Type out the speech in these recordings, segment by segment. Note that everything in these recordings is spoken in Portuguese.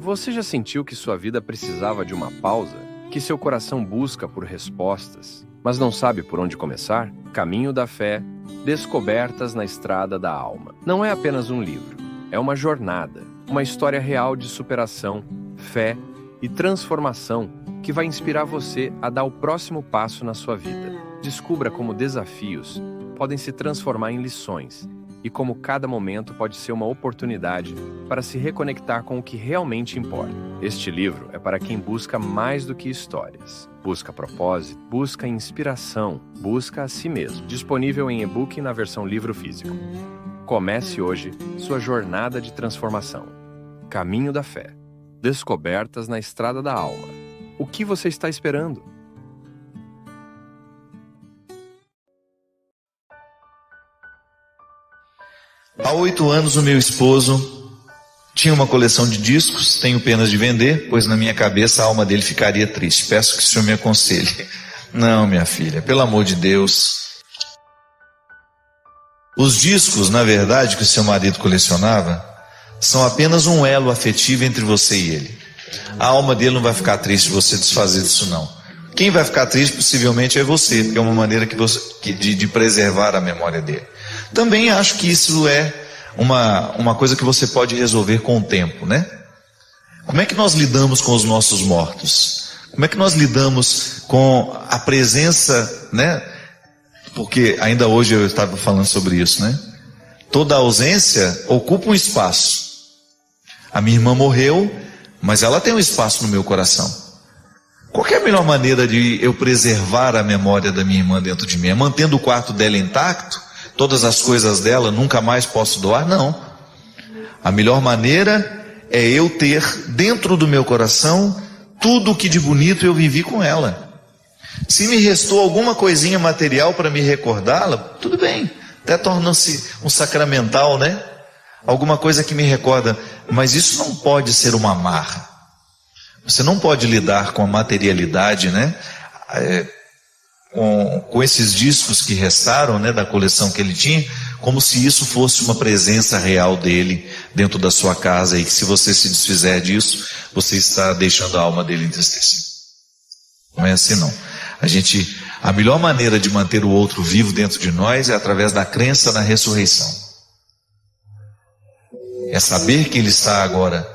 Você já sentiu que sua vida precisava de uma pausa? Que seu coração busca por respostas, mas não sabe por onde começar? Caminho da Fé, Descobertas na Estrada da Alma. Não é apenas um livro, é uma jornada, uma história real de superação, fé e transformação que vai inspirar você a dar o próximo passo na sua vida. Descubra como desafios podem se transformar em lições e como cada momento pode ser uma oportunidade para se reconectar com o que realmente importa. Este livro é para quem busca mais do que histórias. Busca propósito, busca inspiração, busca a si mesmo. Disponível em e-book e na versão livro físico. Comece hoje sua jornada de transformação. Caminho da Fé. Descobertas na Estrada da Alma. O que você está esperando? Há 8 anos o meu esposo tinha uma coleção de discos. Tenho pena de vender, pois na minha cabeça a alma dele ficaria triste. Peço que o senhor me aconselhe. Não, minha filha, pelo amor de Deus. Os discos, na verdade, que o seu marido colecionava, são apenas um elo afetivo entre você e ele. A alma dele não vai ficar triste se você desfazer disso, não. Quem vai ficar triste possivelmente é você, porque é uma maneira de preservar a memória dele. Também acho que isso é uma coisa que você pode resolver com o tempo, né? Como é que nós lidamos com os nossos mortos? Como é que nós lidamos com a presença, né? Porque ainda hoje eu estava falando sobre isso, né? Toda ausência ocupa um espaço. A minha irmã morreu, mas ela tem um espaço no meu coração. Qual que é a melhor maneira de eu preservar a memória da minha irmã dentro de mim? É mantendo o quarto dela intacto? Todas as coisas dela nunca mais posso doar? Não. A melhor maneira é eu ter dentro do meu coração tudo o que de bonito eu vivi com ela. Se me restou alguma coisinha material para me recordá-la, tudo bem. Até torna-se um sacramental, né? Alguma coisa que me recorda. Mas isso não pode ser uma amarra. Você não pode lidar com a materialidade, né? Com esses discos que restaram, né, da coleção que ele tinha, como se isso fosse uma presença real dele dentro da sua casa, e que se você se desfizer disso, você está deixando a alma dele entristecida. Não é assim, não. A melhor maneira de manter o outro vivo dentro de nós é através da crença na ressurreição. É saber que ele está agora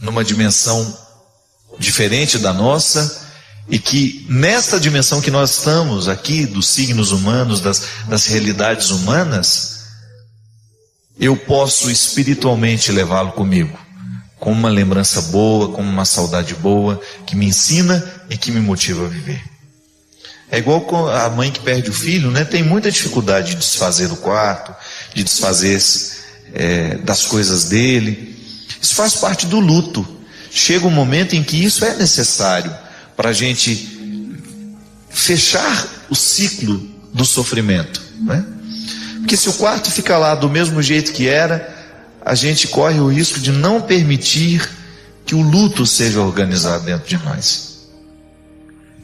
numa dimensão diferente da nossa, e que nesta dimensão que nós estamos aqui, dos signos humanos, das realidades humanas, eu posso espiritualmente levá-lo comigo, como uma lembrança boa, como uma saudade boa, que me ensina e que me motiva a viver. É igual com a mãe que perde o filho, né? Tem muita dificuldade de desfazer do quarto, de desfazer das coisas dele. Isso faz parte do luto. Chega um momento em que isso é necessário para a gente fechar o ciclo do sofrimento, né? Porque se o quarto fica lá do mesmo jeito que era, a gente corre o risco de não permitir que o luto seja organizado dentro de nós.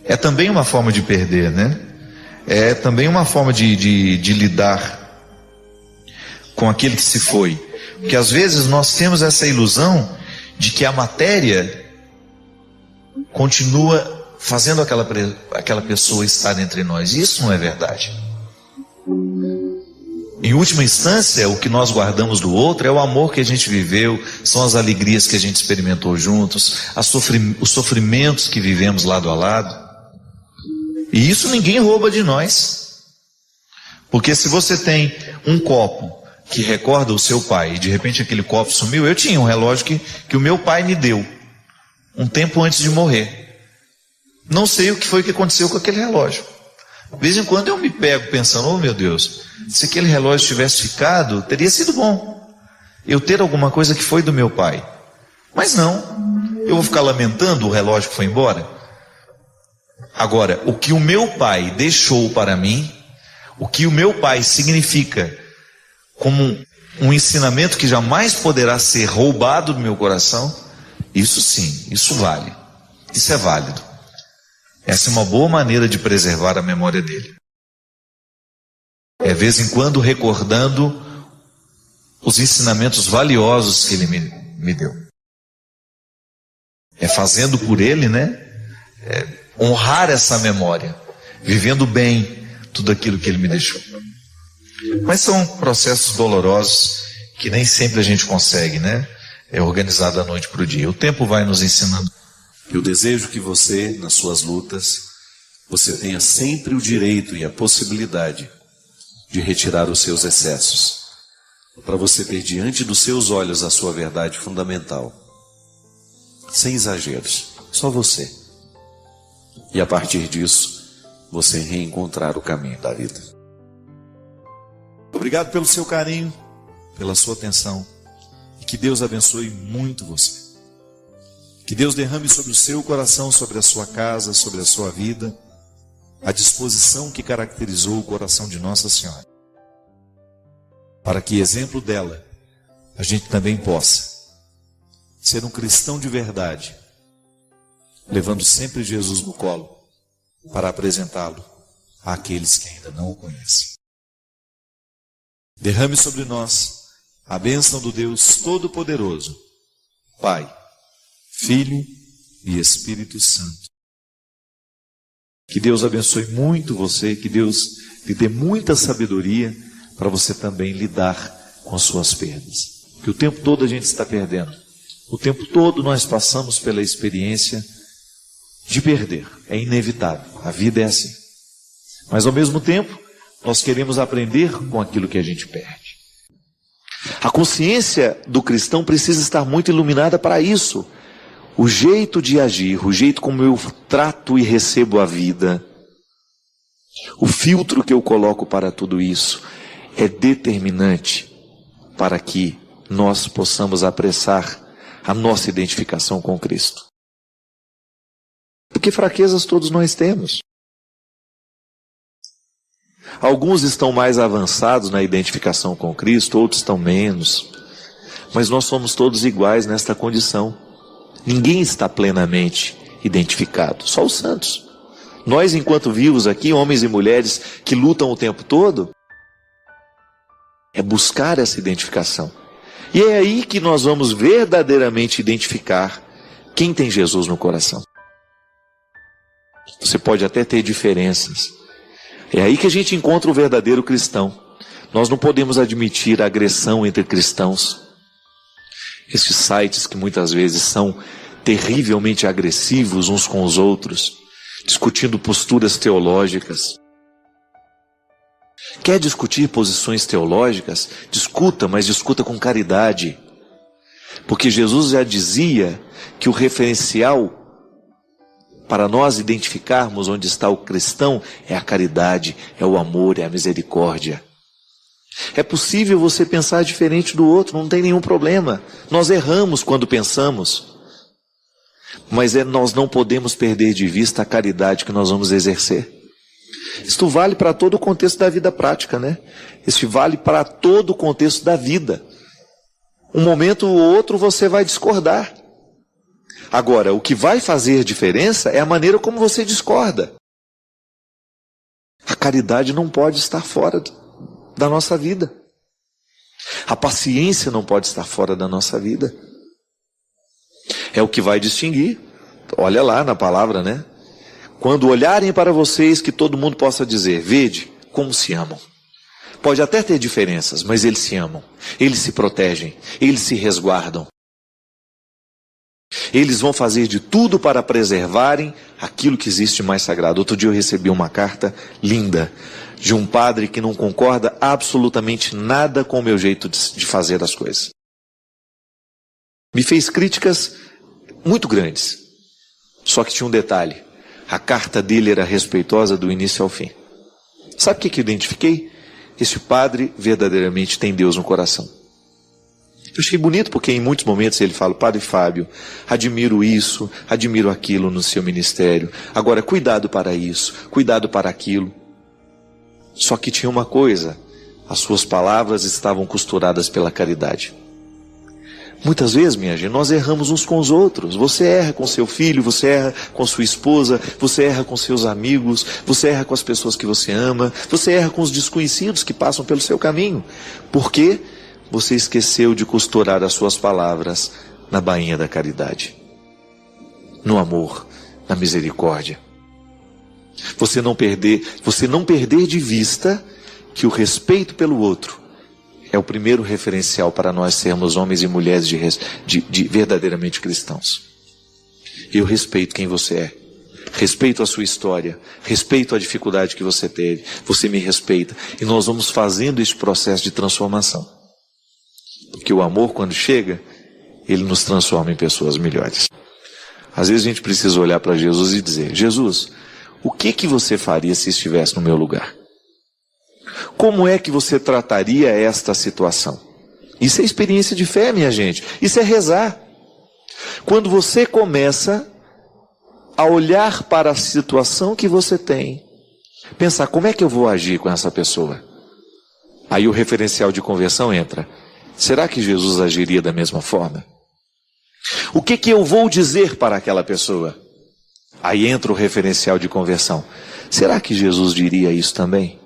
É também uma forma de perder, né? É também uma forma de lidar com aquele que se foi. Porque às vezes nós temos essa ilusão de que a matéria continua fazendo aquela pessoa estar entre nós. Isso não é verdade. Em última instância, o que nós guardamos do outro é o amor que a gente viveu, são as alegrias que a gente experimentou juntos, os sofrimentos que vivemos lado a lado. E isso ninguém rouba de nós. Porque se você tem um copo que recorda o seu pai, e de repente aquele copo sumiu. Eu tinha um relógio que o meu pai me deu, um tempo antes de morrer. Não sei o que foi que aconteceu com aquele relógio. De vez em quando eu me pego pensando, oh meu Deus, se aquele relógio tivesse ficado, teria sido bom eu ter alguma coisa que foi do meu pai. Mas não, eu vou ficar lamentando o relógio que foi embora? Agora, o que o meu pai deixou para mim, o que o meu pai significa como um ensinamento que jamais poderá ser roubado do meu coração, isso sim, isso vale. Isso é válido. Essa é uma boa maneira de preservar a memória dele. É, de vez em quando, recordando os ensinamentos valiosos que ele me deu. É fazendo por ele, né? Honrar essa memória, vivendo bem tudo aquilo que ele me deixou. Mas são processos dolorosos que nem sempre a gente consegue, né? Organizar da noite para o dia. O tempo vai nos ensinando. Eu desejo que você, nas suas lutas, você tenha sempre o direito e a possibilidade de retirar os seus excessos, para você ter diante dos seus olhos a sua verdade fundamental, sem exageros, só você. E a partir disso, você reencontrar o caminho da vida. Obrigado pelo seu carinho, pela sua atenção. E que Deus abençoe muito você. Que Deus derrame sobre o seu coração, sobre a sua casa, sobre a sua vida, a disposição que caracterizou o coração de Nossa Senhora. Para que, exemplo dela, a gente também possa ser um cristão de verdade, levando sempre Jesus no colo, para apresentá-lo àqueles que ainda não o conhecem. Derrame sobre nós a bênção do Deus Todo-Poderoso, Pai, Filho e Espírito Santo. Que Deus abençoe muito você, que Deus lhe dê muita sabedoria para você também lidar com as suas perdas. Que o tempo todo a gente está perdendo. O tempo todo nós passamos pela experiência de perder. É inevitável. A vida é assim. Mas ao mesmo tempo, nós queremos aprender com aquilo que a gente perde. A consciência do cristão precisa estar muito iluminada para isso. O jeito de agir, o jeito como eu trato e recebo a vida, o filtro que eu coloco para tudo isso, é determinante para que nós possamos apressar a nossa identificação com Cristo. Porque fraquezas todos nós temos. Alguns estão mais avançados na identificação com Cristo, outros estão menos. Mas nós somos todos iguais nesta condição. Ninguém está plenamente identificado, só os santos. Nós, enquanto vivos aqui, homens e mulheres que lutam o tempo todo, é buscar essa identificação. E é aí que nós vamos verdadeiramente identificar quem tem Jesus no coração. Você pode até ter diferenças. É aí que a gente encontra o verdadeiro cristão. Nós não podemos admitir agressão entre cristãos. Esses sites que muitas vezes são terrivelmente agressivos uns com os outros, discutindo posturas teológicas. Quer discutir posições teológicas? Discuta, mas discuta com caridade. Porque Jesus já dizia que o referencial para nós identificarmos onde está o cristão é a caridade, é o amor, é a misericórdia. É possível você pensar diferente do outro, não tem nenhum problema. Nós erramos quando pensamos. Mas nós não podemos perder de vista a caridade que nós vamos exercer. Isto vale para todo o contexto da vida prática, né? Isso vale para todo o contexto da vida. Um momento ou outro você vai discordar. Agora, o que vai fazer diferença é a maneira como você discorda. A caridade não pode estar fora da nossa vida. A paciência não pode estar fora da nossa vida. É o que vai distinguir. Olha lá na palavra, né? Quando olharem para vocês, que todo mundo possa dizer: vede como se amam. Pode até ter diferenças, mas eles se amam. Eles se protegem. Eles se resguardam. Eles vão fazer de tudo para preservarem aquilo que existe mais sagrado. Outro dia eu recebi uma carta linda de um padre que não concorda absolutamente nada com o meu jeito de fazer as coisas. Me fez críticas muito grandes. Só que tinha um detalhe. A carta dele era respeitosa do início ao fim. Sabe o que eu identifiquei? Esse padre verdadeiramente tem Deus no coração. Eu achei bonito porque em muitos momentos ele fala: Padre Fábio, admiro isso, admiro aquilo no seu ministério. Agora, cuidado para isso, cuidado para aquilo. Só que tinha uma coisa: as suas palavras estavam costuradas pela caridade. Muitas vezes, minha gente, nós erramos uns com os outros. Você erra com seu filho, você erra com sua esposa, você erra com seus amigos, você erra com as pessoas que você ama, você erra com os desconhecidos que passam pelo seu caminho. Por quê? Você esqueceu de costurar as suas palavras na bainha da caridade. no amor, na misericórdia. Você não perder de vista que o respeito pelo outro é o primeiro referencial para nós sermos homens e mulheres de verdadeiramente cristãos. Eu respeito quem você é, respeito a sua história, respeito a dificuldade que você teve, você me respeita, e nós vamos fazendo esse processo de transformação. Porque o amor, quando chega, ele nos transforma em pessoas melhores. Às vezes a gente precisa olhar para Jesus e dizer: Jesus, o que você faria se estivesse no meu lugar? Como é que você trataria esta situação? Isso é experiência de fé, minha gente. Isso é rezar. Quando você começa a olhar para a situação que você tem, pensar: como é que eu vou agir com essa pessoa? Aí o referencial de conversão entra. Será que Jesus agiria da mesma forma? O que eu vou dizer para aquela pessoa? Aí entra o referencial de conversão. Será que Jesus diria isso também?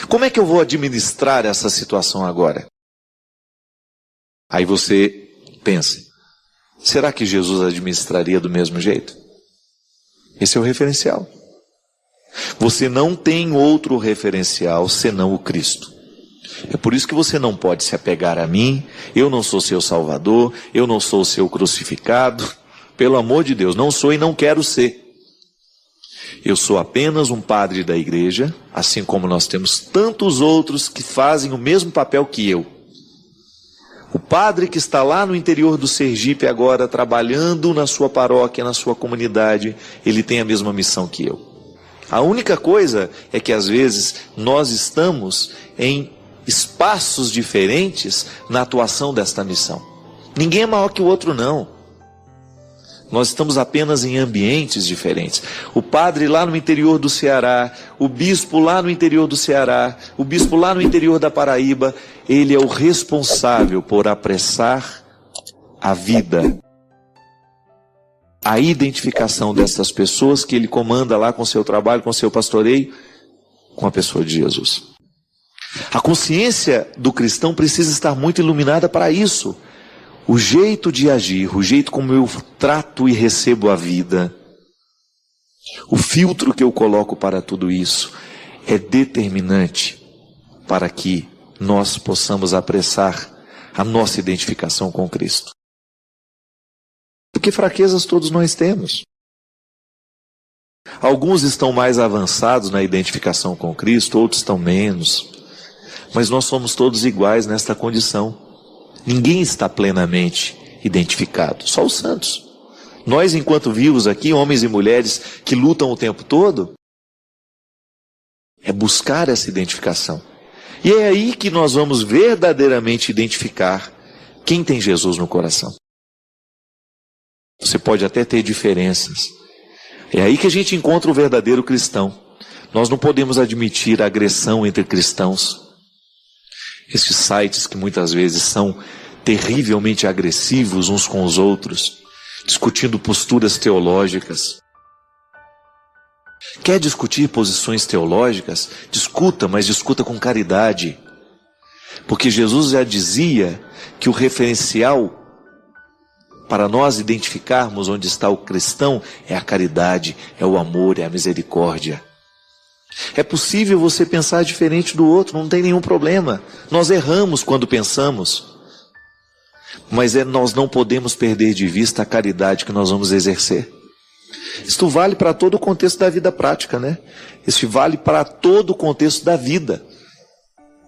Como é que eu vou administrar essa situação agora? Aí você pensa: será que Jesus administraria do mesmo jeito? Esse é o referencial. Você não tem outro referencial senão o Cristo. É por isso que você não pode se apegar a mim. Eu não sou seu Salvador, eu não sou seu crucificado. Pelo amor de Deus, não sou e não quero ser. Eu sou apenas um padre da igreja, assim como nós temos tantos outros que fazem o mesmo papel que eu. O padre que está lá no interior do Sergipe agora, trabalhando na sua paróquia, na sua comunidade, ele tem a mesma missão que eu. A única coisa é que às vezes nós estamos em espaços diferentes na atuação desta missão. Ninguém é maior que o outro, não. Nós estamos apenas em ambientes diferentes. O padre lá no interior do Ceará, o bispo lá no interior do Ceará, o bispo lá no interior da Paraíba, ele é o responsável por apressar a vida, a identificação dessas pessoas que ele comanda lá com seu trabalho, com seu pastoreio, com a pessoa de Jesus. A consciência do cristão precisa estar muito iluminada para isso. O jeito de agir, o jeito como eu trato e recebo a vida, o filtro que eu coloco para tudo isso, é determinante para que nós possamos apressar a nossa identificação com Cristo. Porque fraquezas todos nós temos. Alguns estão mais avançados na identificação com Cristo, outros estão menos. Mas nós somos todos iguais nesta condição. Ninguém está plenamente identificado, só os santos. Nós, enquanto vivos aqui, homens e mulheres que lutam o tempo todo, é buscar essa identificação. E é aí que nós vamos verdadeiramente identificar quem tem Jesus no coração. Você pode até ter diferenças. É aí que a gente encontra o verdadeiro cristão. Nós não podemos admitir agressão entre cristãos. Estes sites que muitas vezes são terrivelmente agressivos uns com os outros, discutindo posturas teológicas. Quer discutir posições teológicas? Discuta, mas discuta com caridade. Porque Jesus já dizia que o referencial para nós identificarmos onde está o cristão é a caridade, é o amor, é a misericórdia. É possível você pensar diferente do outro, não tem nenhum problema. Nós erramos quando pensamos. Mas nós não podemos perder de vista a caridade que nós vamos exercer. Isto vale para todo o contexto da vida prática, né? Isso vale para todo o contexto da vida.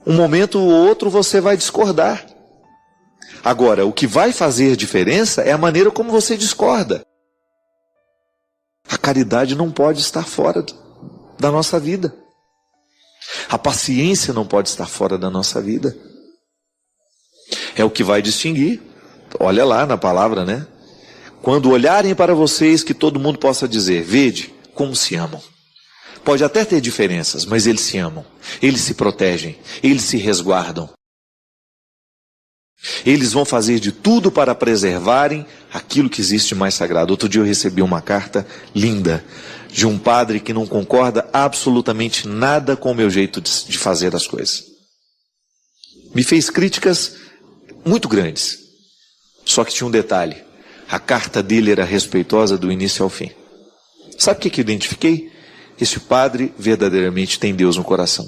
Um momento ou outro você vai discordar. Agora, o que vai fazer diferença é a maneira como você discorda. A caridade não pode estar fora da nossa vida. A paciência não pode estar fora da nossa vida. É o que vai distinguir. Olha lá na palavra, né? Quando olharem para vocês, que todo mundo possa dizer: vede como se amam. Pode até ter diferenças, mas eles se amam. Eles se protegem. Eles se resguardam. Eles vão fazer de tudo para preservarem aquilo que existe mais sagrado. Outro dia eu recebi uma carta linda de um padre que não concorda absolutamente nada com o meu jeito de fazer as coisas. Me fez críticas muito grandes. Só que tinha um detalhe. A carta dele era respeitosa do início ao fim. Sabe o que eu identifiquei? Esse padre verdadeiramente tem Deus no coração.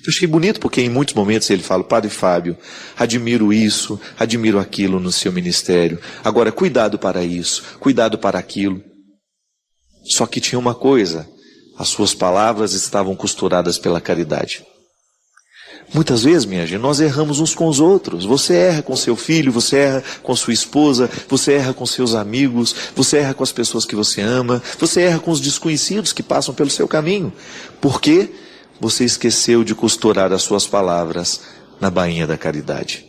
Eu achei bonito porque em muitos momentos ele fala: Padre Fábio, admiro isso, admiro aquilo no seu ministério. Agora, cuidado para isso, cuidado para aquilo. Só que tinha uma coisa: as suas palavras estavam costuradas pela caridade. Muitas vezes, minha gente, nós erramos uns com os outros. Você erra com seu filho, você erra com sua esposa, você erra com seus amigos, você erra com as pessoas que você ama, você erra com os desconhecidos que passam pelo seu caminho. Por quê? Você esqueceu de costurar as suas palavras na bainha da caridade,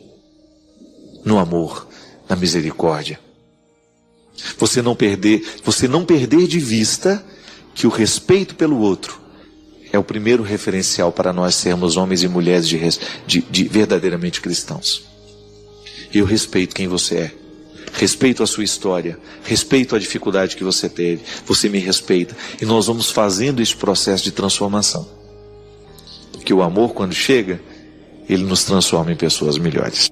no amor, na misericórdia. Você não perder de vista que o respeito pelo outro é o primeiro referencial para nós sermos homens e mulheres de verdadeiramente cristãos. Eu respeito quem você é, respeito a sua história, respeito a dificuldade que você teve, você me respeita, e nós vamos fazendo esse processo de transformação. Porque o amor, quando chega, ele nos transforma em pessoas melhores.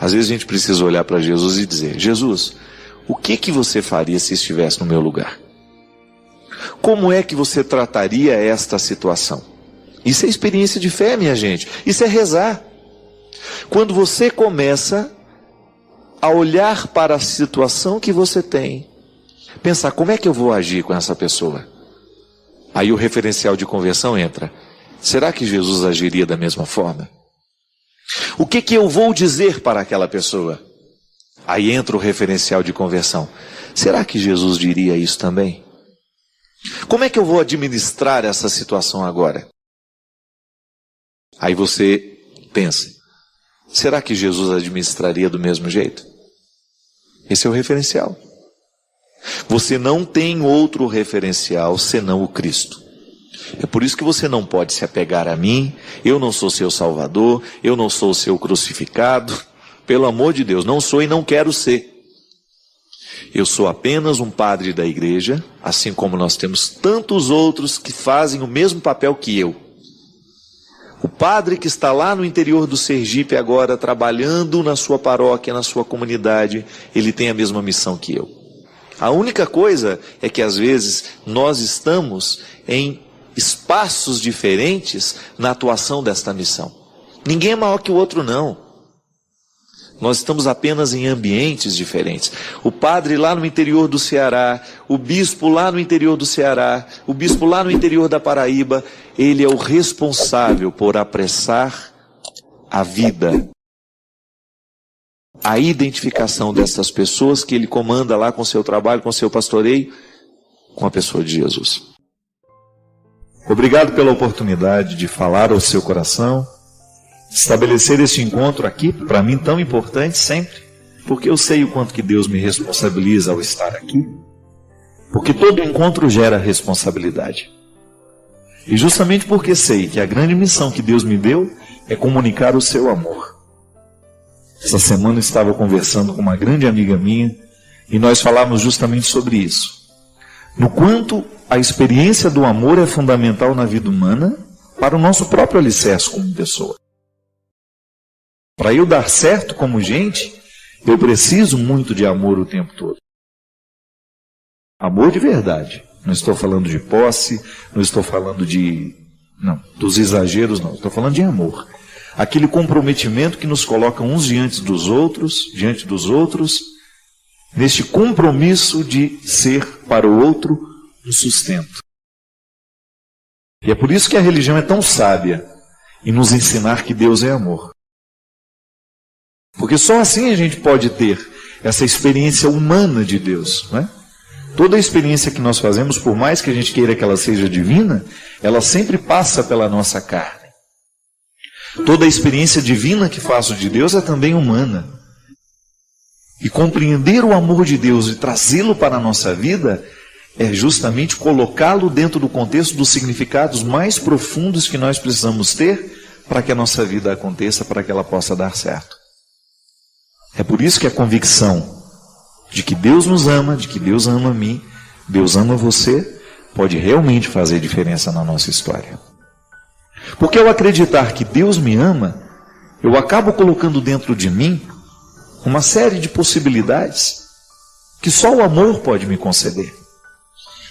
Às vezes a gente precisa olhar para Jesus e dizer: Jesus, o que você faria se estivesse no meu lugar? Como é que você trataria esta situação? Isso é experiência de fé, minha gente. Isso é rezar. Quando você começa a olhar para a situação que você tem, pensar: como é que eu vou agir com essa pessoa? Aí o referencial de conversão entra. Será que Jesus agiria da mesma forma? O que eu vou dizer para aquela pessoa? Aí entra o referencial de conversão. Será que Jesus diria isso também? Como é que eu vou administrar essa situação agora? Aí você pensa: será que Jesus administraria do mesmo jeito? Esse é o referencial. Você não tem outro referencial senão o Cristo. É por isso que você não pode se apegar a mim. Eu não sou seu Salvador, eu não sou seu crucificado. Pelo amor de Deus, não sou e não quero ser. Eu sou apenas um padre da igreja, assim como nós temos tantos outros que fazem o mesmo papel que eu. O padre que está lá no interior do Sergipe agora, trabalhando na sua paróquia, na sua comunidade, ele tem a mesma missão que eu. A única coisa é que às vezes nós estamos em espaços diferentes na atuação desta missão. Ninguém é maior que o outro, não. Nós estamos apenas em ambientes diferentes. O padre lá no interior do Ceará, o bispo lá no interior do Ceará, o bispo lá no interior da Paraíba, ele é o responsável por apressar a vida, a identificação dessas pessoas que ele comanda lá com seu trabalho, com seu pastoreio, com a pessoa de Jesus. Obrigado pela oportunidade de falar ao seu coração, estabelecer este encontro aqui, para mim tão importante sempre, porque eu sei o quanto que Deus me responsabiliza ao estar aqui, porque todo encontro gera responsabilidade. E justamente porque sei que a grande missão que Deus me deu é comunicar o seu amor. Essa semana eu estava conversando com uma grande amiga minha e nós falávamos justamente sobre isso. No quanto a experiência do amor é fundamental na vida humana para o nosso próprio alicerce como pessoa. Para eu dar certo como gente, eu preciso muito de amor o tempo todo. Amor de verdade. Não estou falando de posse, não estou falando dos exageros, não. Estou falando de amor. Aquele comprometimento que nos coloca uns diante dos outros, neste compromisso de ser para o outro um sustento. E é por isso que a religião é tão sábia em nos ensinar que Deus é amor. Porque só assim a gente pode ter essa experiência humana de Deus, não é? Toda a experiência que nós fazemos, por mais que a gente queira que ela seja divina, ela sempre passa pela nossa carne. Toda a experiência divina que faço de Deus é também humana. E compreender o amor de Deus e trazê-lo para a nossa vida é justamente colocá-lo dentro do contexto dos significados mais profundos que nós precisamos ter para que a nossa vida aconteça, para que ela possa dar certo. É por isso que a convicção de que Deus nos ama, de que Deus ama a mim, Deus ama você, pode realmente fazer diferença na nossa história. Porque ao acreditar que Deus me ama, eu acabo colocando dentro de mim uma série de possibilidades que só o amor pode me conceder.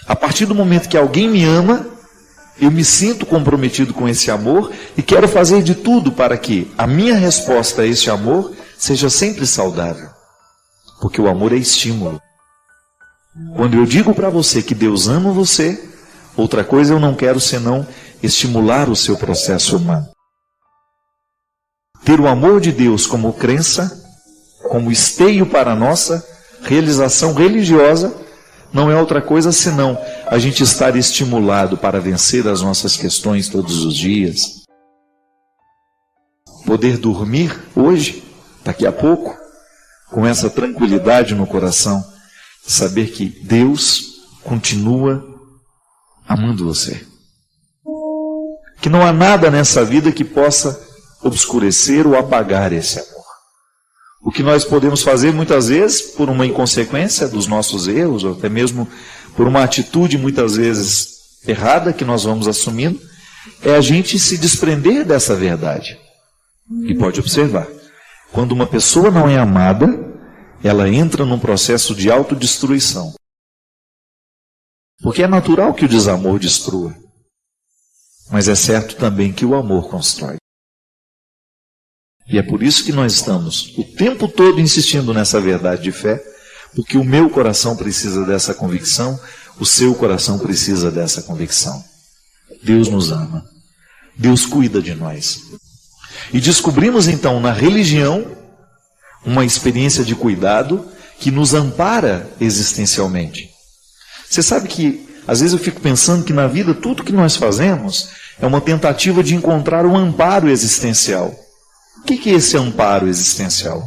A partir do momento que alguém me ama, eu me sinto comprometido com esse amor e quero fazer de tudo para que a minha resposta a esse amor seja sempre saudável. Porque o amor é estímulo. Quando eu digo para você que Deus ama você, outra coisa eu não quero senão estimular o seu processo humano. Ter o amor de Deus como crença, como esteio para a nossa realização religiosa, não é outra coisa senão a gente estar estimulado para vencer as nossas questões todos os dias. Poder dormir hoje, daqui a pouco, com essa tranquilidade no coração, saber que Deus continua amando você. Que não há nada nessa vida que possa obscurecer ou apagar esse amor. O que nós podemos fazer muitas vezes por uma inconsequência dos nossos erros, ou até mesmo por uma atitude muitas vezes errada que nós vamos assumindo, é a gente se desprender dessa verdade. E pode observar, quando uma pessoa não é amada, ela entra num processo de autodestruição. Porque é natural que o desamor destrua, mas é certo também que o amor constrói. E é por isso que nós estamos o tempo todo insistindo nessa verdade de fé, porque o meu coração precisa dessa convicção, o seu coração precisa dessa convicção. Deus nos ama, Deus cuida de nós. E descobrimos então na religião uma experiência de cuidado que nos ampara existencialmente. Você sabe que às vezes eu fico pensando que na vida tudo que nós fazemos é uma tentativa de encontrar um amparo existencial. O que é esse amparo existencial?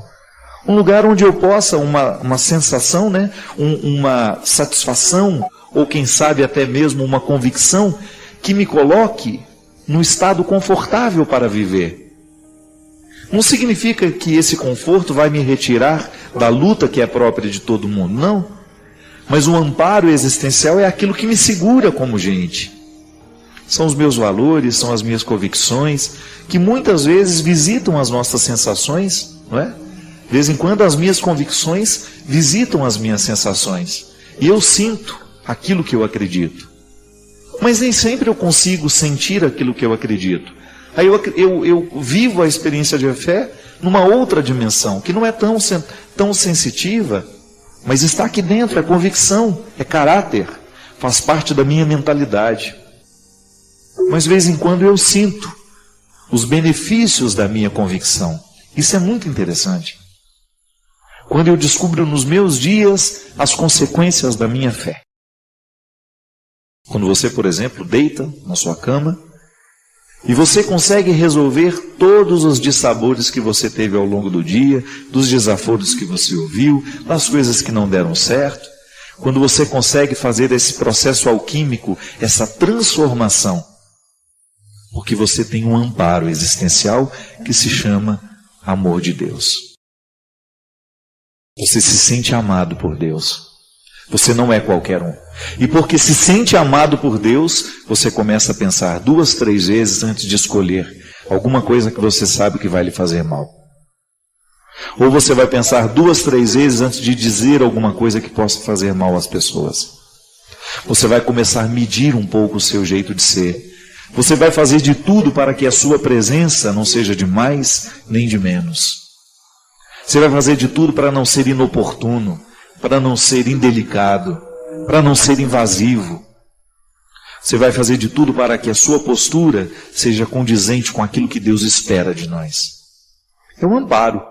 Um lugar onde eu possa, uma sensação, né? Uma satisfação, ou quem sabe até mesmo uma convicção, que me coloque num estado confortável para viver. Não significa que esse conforto vai me retirar da luta que é própria de todo mundo, não. Mas o amparo existencial é aquilo que me segura como gente. São os meus valores, são as minhas convicções, que muitas vezes visitam as nossas sensações, não é? De vez em quando as minhas convicções visitam as minhas sensações. E eu sinto aquilo que eu acredito. Mas nem sempre eu consigo sentir aquilo que eu acredito. Aí eu vivo a experiência de fé numa outra dimensão, que não é tão sensitiva, mas está aqui dentro, é convicção, é caráter, faz parte da minha mentalidade. Mas de vez em quando eu sinto os benefícios da minha convicção. Isso é muito interessante. Quando eu descubro nos meus dias as consequências da minha fé. Quando você, por exemplo, deita na sua cama e você consegue resolver todos os dissabores que você teve ao longo do dia, dos desaforos que você ouviu, das coisas que não deram certo. Quando você consegue fazer esse processo alquímico, essa transformação, porque você tem um amparo existencial que se chama amor de Deus. Você se sente amado por Deus. Você não é qualquer um. E porque se sente amado por Deus, você começa a pensar 2, 3 vezes antes de escolher alguma coisa que você sabe que vai lhe fazer mal. Ou você vai pensar 2, 3 vezes antes de dizer alguma coisa que possa fazer mal às pessoas. Você vai começar a medir um pouco o seu jeito de ser. Você vai fazer de tudo para que a sua presença não seja de mais nem de menos. Você vai fazer de tudo para não ser inoportuno, para não ser indelicado, para não ser invasivo. Você vai fazer de tudo para que a sua postura seja condizente com aquilo que Deus espera de nós. É um amparo.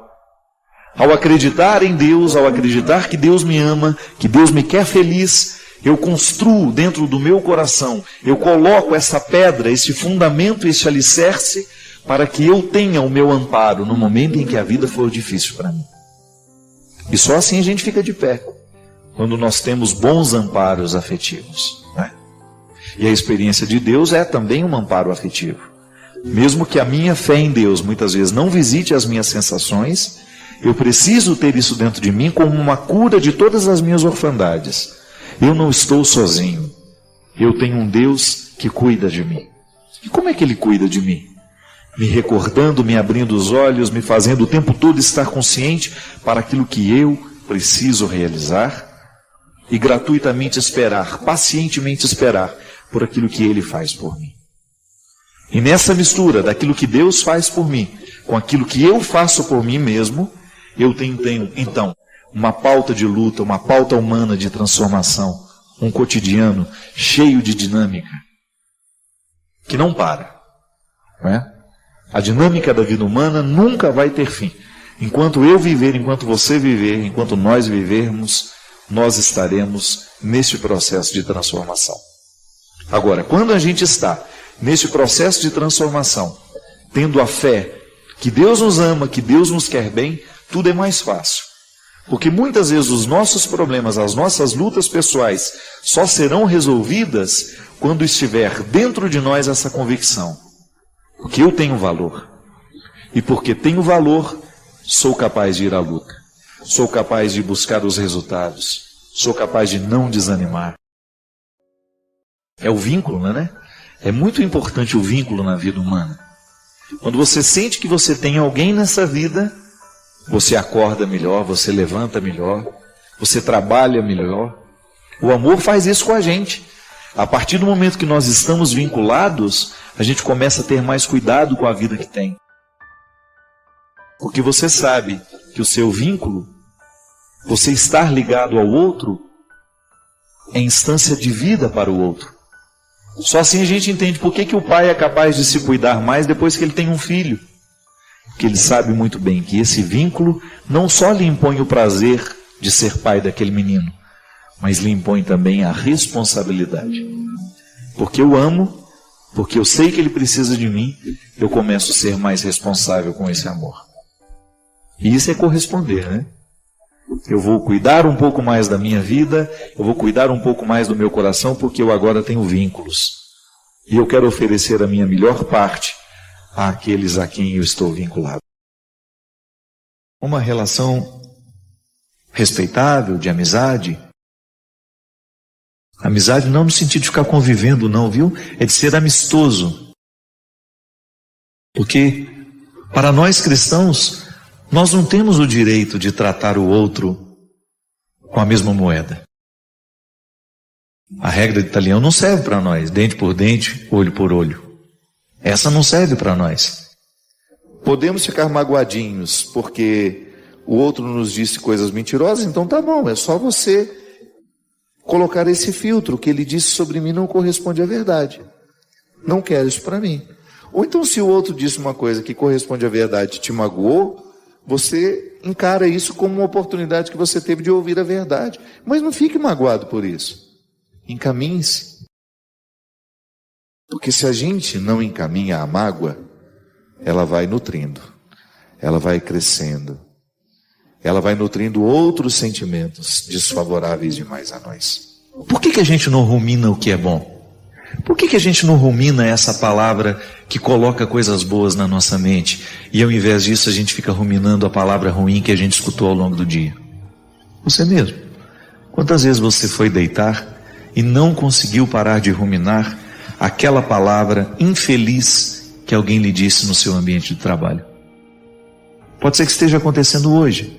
Ao acreditar em Deus, ao acreditar que Deus me ama, que Deus me quer feliz, eu construo dentro do meu coração, eu coloco essa pedra, esse fundamento, esse alicerce, para que eu tenha o meu amparo no momento em que a vida for difícil para mim. E só assim a gente fica de pé, quando nós temos bons amparos afetivos, né? E a experiência de Deus é também um amparo afetivo. Mesmo que a minha fé em Deus muitas vezes não visite as minhas sensações, eu preciso ter isso dentro de mim como uma cura de todas as minhas orfandades. Eu não estou sozinho. Eu tenho um Deus que cuida de mim. E como é que Ele cuida de mim? Me recordando, me abrindo os olhos, me fazendo o tempo todo estar consciente para aquilo que eu preciso realizar, e gratuitamente esperar, pacientemente esperar por aquilo que Ele faz por mim. E nessa mistura daquilo que Deus faz por mim, com aquilo que eu faço por mim mesmo, eu tenho então uma pauta de luta, uma pauta humana de transformação, um cotidiano cheio de dinâmica, que não para. Não é? A dinâmica da vida humana nunca vai ter fim. Enquanto eu viver, enquanto você viver, enquanto nós vivermos, nós estaremos neste processo de transformação. Agora, quando a gente está neste processo de transformação, tendo a fé que Deus nos ama, que Deus nos quer bem, tudo é mais fácil. Porque muitas vezes os nossos problemas, as nossas lutas pessoais só serão resolvidas quando estiver dentro de nós essa convicção. Porque eu tenho valor. E porque tenho valor, sou capaz de ir à luta. Sou capaz de buscar os resultados. Sou capaz de não desanimar. É o vínculo, né? É muito importante o vínculo na vida humana. Quando você sente que você tem alguém nessa vida, você acorda melhor, você levanta melhor, você trabalha melhor. O amor faz isso com a gente. A partir do momento que nós estamos vinculados, a gente começa a ter mais cuidado com a vida que tem. Porque você sabe que o seu vínculo, você estar ligado ao outro, é instância de vida para o outro. Só assim a gente entende por que o pai é capaz de se cuidar mais depois que ele tem um filho. Porque ele sabe muito bem que esse vínculo não só lhe impõe o prazer de ser pai daquele menino, mas lhe impõe também a responsabilidade. Porque eu amo, porque eu sei que ele precisa de mim, eu começo a ser mais responsável com esse amor. E isso é corresponder, né? Eu vou cuidar um pouco mais da minha vida, eu vou cuidar um pouco mais do meu coração, porque eu agora tenho vínculos. E eu quero oferecer a minha melhor parte àqueles a quem eu estou vinculado. Uma relação respeitável, de amizade. Amizade não no sentido de ficar convivendo, não, viu? É de ser amistoso. Porque, para nós cristãos, nós não temos o direito de tratar o outro com a mesma moeda. A regra de Italião não serve para nós, dente por dente, olho por olho. Essa não serve para nós. Podemos ficar magoadinhos porque o outro nos disse coisas mentirosas, então tá bom, é só você colocar esse filtro. O que ele disse sobre mim não corresponde à verdade. Não quero isso para mim. Ou então, se o outro disse uma coisa que corresponde à verdade e te magoou, você encara isso como uma oportunidade que você teve de ouvir a verdade. Mas não fique magoado por isso. Encaminhe-se. Porque se a gente não encaminha a mágoa, ela vai nutrindo, ela vai crescendo, ela vai nutrindo outros sentimentos desfavoráveis demais a nós. Por que a gente não rumina o que é bom? Por que a gente não rumina essa palavra que coloca coisas boas na nossa mente e ao invés disso a gente fica ruminando a palavra ruim que a gente escutou ao longo do dia? Você mesmo. Quantas vezes você foi deitar e não conseguiu parar de ruminar aquela palavra infeliz que alguém lhe disse no seu ambiente de trabalho? Pode ser que esteja acontecendo hoje.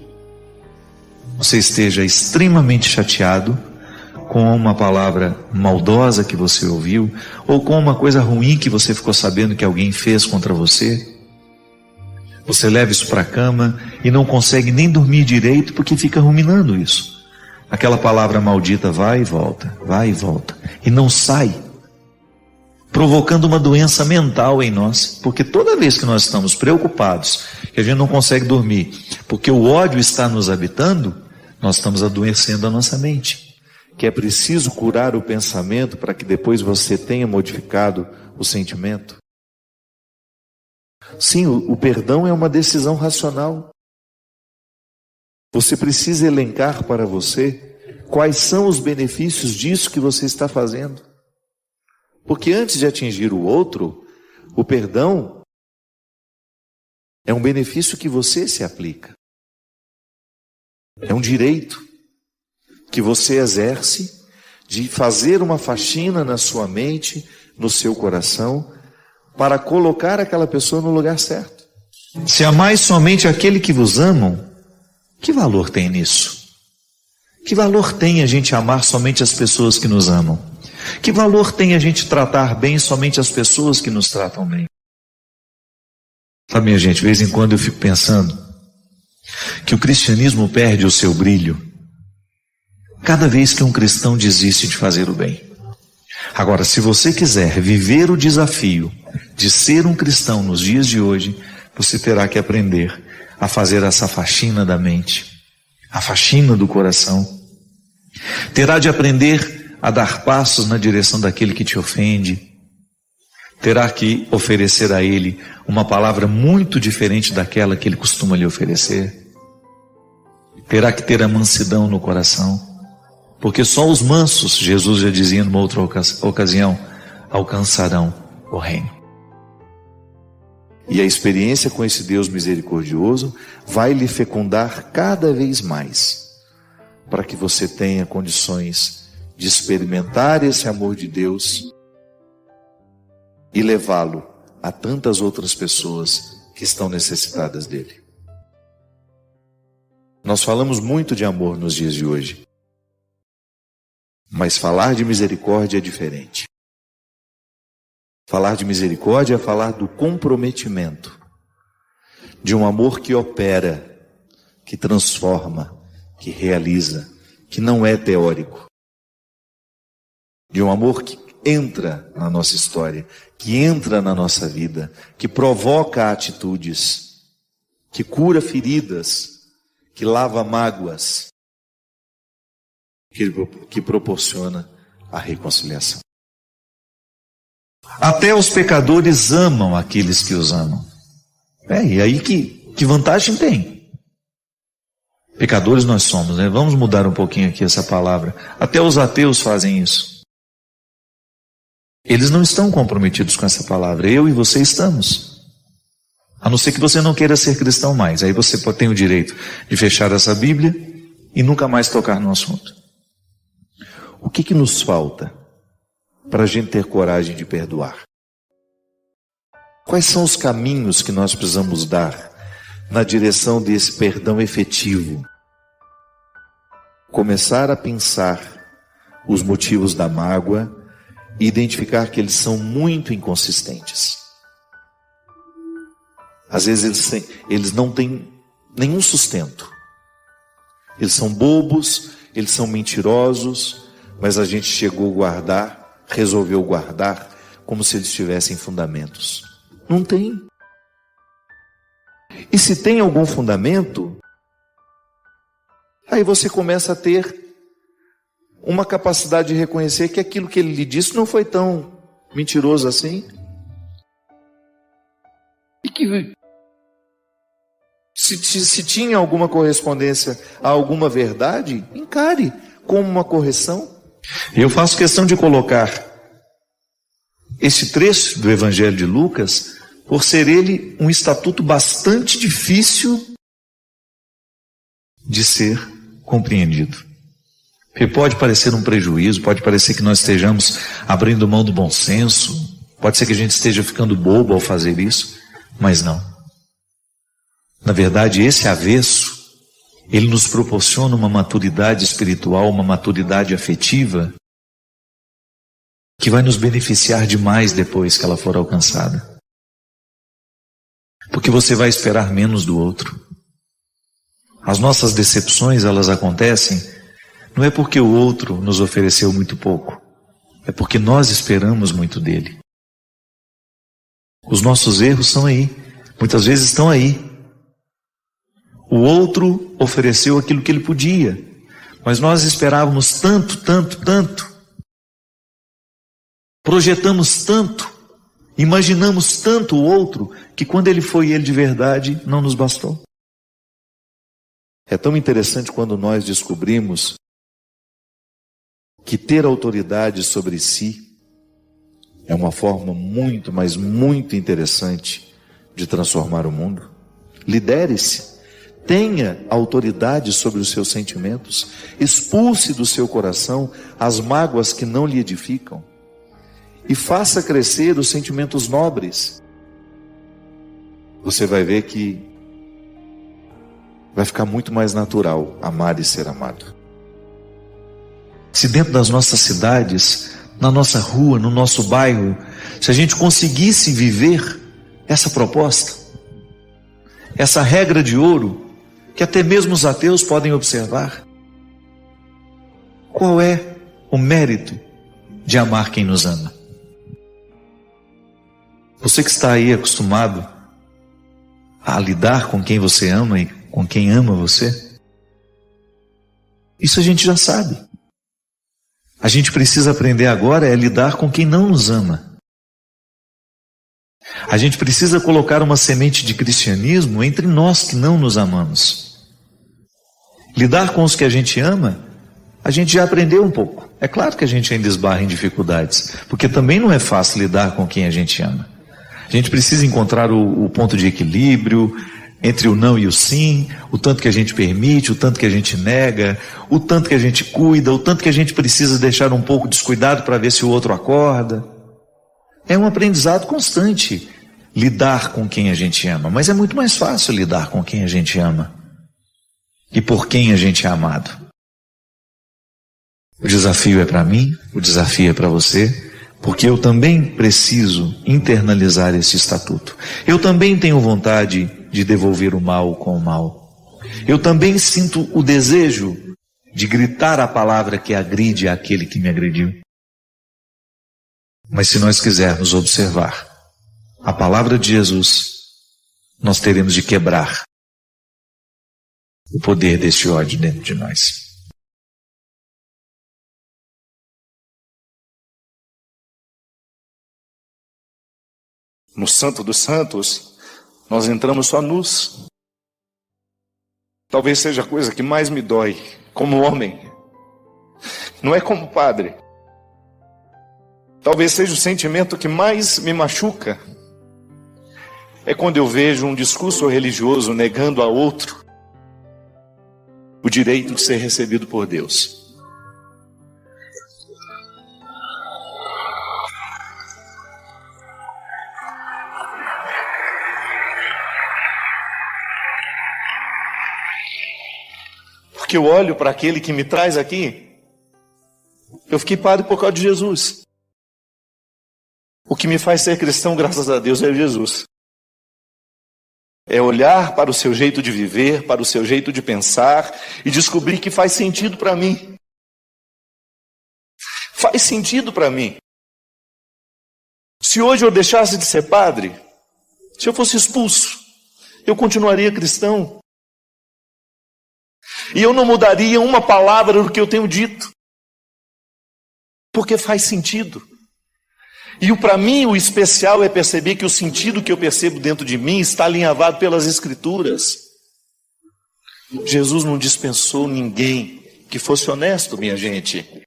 Você esteja extremamente chateado com uma palavra maldosa que você ouviu, ou com uma coisa ruim que você ficou sabendo que alguém fez contra você. Você leva isso para a cama e não consegue nem dormir direito porque fica ruminando isso. Aquela palavra maldita vai e volta, e não sai, provocando uma doença mental em nós, porque toda vez que nós estamos preocupados, que a gente não consegue dormir, porque o ódio está nos habitando, nós estamos adoecendo a nossa mente. Que é preciso curar o pensamento para que depois você tenha modificado o sentimento. Sim, o perdão é uma decisão racional. Você precisa elencar para você quais são os benefícios disso que você está fazendo. Porque antes de atingir o outro, o perdão é um benefício que você se aplica. É um direito que você exerce de fazer uma faxina na sua mente, no seu coração, para colocar aquela pessoa no lugar certo. Se amais somente aquele que vos amam, que valor tem nisso? Que valor tem a gente amar somente as pessoas que nos amam? Que valor tem a gente tratar bem somente as pessoas que nos tratam bem? Sabe, minha gente, de vez em quando eu fico pensando que o cristianismo perde o seu brilho cada vez que um cristão desiste de fazer o bem. Agora, se você quiser viver o desafio de ser um cristão nos dias de hoje, você terá que aprender a fazer essa faxina da mente, a faxina do coração. Terá de aprender a dar passos na direção daquele que te ofende. Terá que oferecer a ele uma palavra muito diferente daquela que ele costuma lhe oferecer. Terá que ter a mansidão no coração. Porque só os mansos, Jesus já dizia numa outra ocasião, alcançarão o reino. E a experiência com esse Deus misericordioso vai lhe fecundar cada vez mais, para que você tenha condições de experimentar esse amor de Deus e levá-lo a tantas outras pessoas que estão necessitadas dele. Nós falamos muito de amor nos dias de hoje, mas falar de misericórdia é diferente. Falar de misericórdia é falar do comprometimento, de um amor que opera, que transforma, que realiza, que não é teórico. De um amor que entra na nossa história, que entra na nossa vida, que provoca atitudes, que cura feridas, que lava mágoas, que proporciona a reconciliação. Até os pecadores amam aqueles que os amam. E aí que vantagem tem? Pecadores nós somos, né? Vamos mudar um pouquinho aqui essa palavra. Até os ateus fazem isso. Eles não estão comprometidos com essa palavra. Eu e você estamos. A não ser que você não queira ser cristão mais. Aí você tem o direito de fechar essa Bíblia e nunca mais tocar no assunto. O que nos falta para a gente ter coragem de perdoar? Quais são os caminhos que nós precisamos dar na direção desse perdão efetivo? Começar a pensar os motivos da mágoa e identificar que eles são muito inconsistentes. Às vezes eles não têm nenhum sustento. Eles são bobos, eles são mentirosos, mas a gente resolveu guardar como se eles tivessem fundamentos. Não tem. E se tem algum fundamento, aí você começa a ter uma capacidade de reconhecer que aquilo que ele lhe disse não foi tão mentiroso assim. E que se tinha alguma correspondência a alguma verdade, encare como uma correção. Eu faço questão de colocar esse trecho do Evangelho de Lucas, por ser ele um estatuto bastante difícil de ser compreendido. Porque pode parecer um prejuízo, pode parecer que nós estejamos abrindo mão do bom senso, pode ser que a gente esteja ficando bobo ao fazer isso, mas não. Na verdade, esse avesso, ele nos proporciona uma maturidade espiritual, uma maturidade afetiva, que vai nos beneficiar demais depois que ela for alcançada. Porque você vai esperar menos do outro. As nossas decepções, elas acontecem, não é porque o outro nos ofereceu muito pouco, é porque nós esperamos muito dele. Os nossos erros são aí, muitas vezes estão aí. O outro ofereceu aquilo que ele podia, mas nós esperávamos tanto, tanto, tanto. Projetamos tanto, imaginamos tanto o outro, que quando ele foi ele de verdade, não nos bastou. É tão interessante quando nós descobrimos que ter autoridade sobre si é uma forma muito, mas muito interessante de transformar o mundo. Lidere-se. Tenha autoridade sobre os seus sentimentos. Expulse do seu coração as mágoas que não lhe edificam. E faça crescer os sentimentos nobres. Você vai ver que vai ficar muito mais natural amar e ser amado. se dentro das nossas cidades, na nossa rua, no nosso bairro, se a gente conseguisse viver essa proposta, essa regra de ouro, que até mesmo os ateus podem observar. Qual é o mérito de amar quem nos ama? Você que está aí acostumado a lidar com quem você ama e com quem ama você, isso a gente já sabe. A gente precisa aprender agora a lidar com quem não nos ama. A gente precisa colocar uma semente de cristianismo entre nós que não nos amamos. Lidar com os que a gente ama, a gente já aprendeu um pouco. É claro que a gente ainda esbarra em dificuldades, porque também não é fácil lidar com quem a gente ama. A gente precisa encontrar o ponto de equilíbrio entre o não e o sim, o tanto que a gente permite, o tanto que a gente nega, o tanto que a gente cuida, o tanto que a gente precisa deixar um pouco descuidado para ver se o outro acorda. É um aprendizado constante lidar com quem a gente ama, mas é muito mais fácil lidar com quem a gente ama e por quem a gente é amado. O desafio é para mim, o desafio é para você, porque eu também preciso internalizar esse estatuto. Eu também tenho vontade de devolver o mal com o mal. Eu também sinto o desejo de gritar a palavra que agride aquele que me agrediu. Mas se nós quisermos observar a palavra de Jesus, nós teremos de quebrar o poder deste ódio dentro de nós. No Santo dos Santos, nós entramos só nus. Talvez seja a coisa que mais me dói, como homem. Não é como padre. Talvez seja o sentimento que mais me machuca. É quando eu vejo um discurso religioso negando a outro o direito de ser recebido por Deus. Porque eu olho para aquele que me traz aqui, eu fiquei padre por causa de Jesus. O que me faz ser cristão, graças a Deus, é Jesus. É olhar para o seu jeito de viver, para o seu jeito de pensar e descobrir que faz sentido para mim. Faz sentido para mim. Se hoje eu deixasse de ser padre, se eu fosse expulso, eu continuaria cristão. E eu não mudaria uma palavra do que eu tenho dito. Porque faz sentido. E para mim o especial é perceber que o sentido que eu percebo dentro de mim está alinhavado pelas Escrituras. Jesus não dispensou ninguém que fosse honesto, minha gente.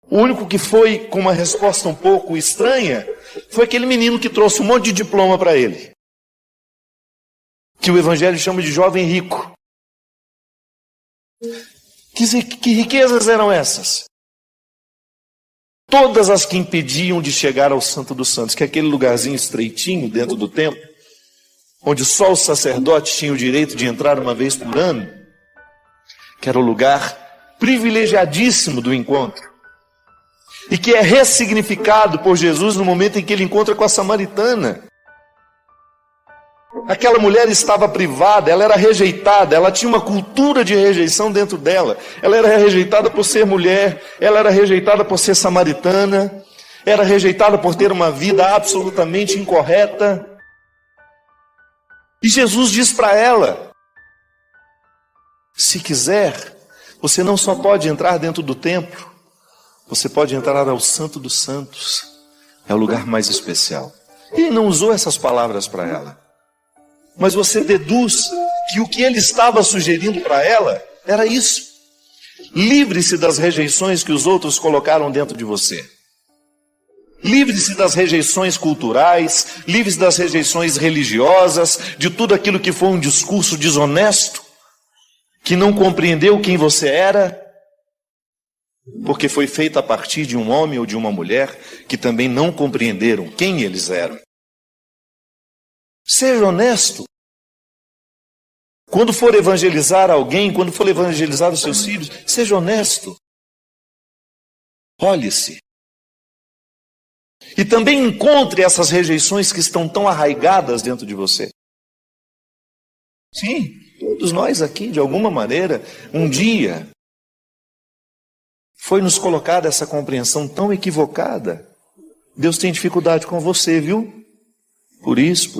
O único que foi com uma resposta um pouco estranha foi aquele menino que trouxe um monte de diploma para ele. Que o Evangelho chama de jovem rico. Que riquezas eram essas? Todas as que impediam de chegar ao Santo dos Santos, que é aquele lugarzinho estreitinho dentro do templo, onde só os sacerdotes tinham o direito de entrar uma vez por ano, que era o lugar privilegiadíssimo do encontro, e que é ressignificado por Jesus no momento em que ele encontra com a samaritana. Aquela mulher estava privada, ela era rejeitada, ela tinha uma cultura de rejeição dentro dela. Ela era rejeitada por ser mulher, ela era rejeitada por ser samaritana, era rejeitada por ter uma vida absolutamente incorreta. E Jesus diz para ela: se quiser, você não só pode entrar dentro do templo, você pode entrar ao Santo dos Santos. É o lugar mais especial. Ele não usou essas palavras para ela. Mas você deduz que o que ele estava sugerindo para ela era isso. Livre-se das rejeições que os outros colocaram dentro de você. Livre-se das rejeições culturais, livre-se das rejeições religiosas, de tudo aquilo que foi um discurso desonesto, que não compreendeu quem você era, porque foi feito a partir de um homem ou de uma mulher que também não compreenderam quem eles eram. Seja honesto. Quando for evangelizar alguém, quando for evangelizar os seus filhos, seja honesto. Olhe-se. E também encontre essas rejeições que estão tão arraigadas dentro de você. Sim, todos nós aqui, de alguma maneira, um dia, foi nos colocada essa compreensão tão equivocada. Deus tem dificuldade com você, viu? Por isso.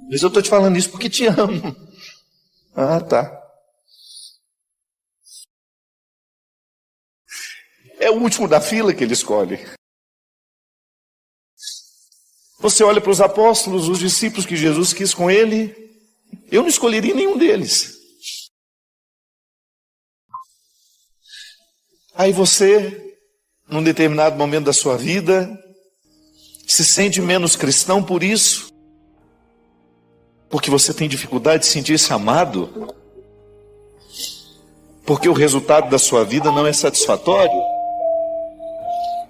Mas eu estou te falando isso porque te amo. Ah, tá. É o último da fila que ele escolhe. Você olha para os apóstolos, os discípulos que Jesus quis com ele. Eu não escolheria nenhum deles. Aí você, num determinado momento da sua vida, se sente menos cristão por isso. Porque você tem dificuldade de sentir-se amado. Porque o resultado da sua vida não é satisfatório.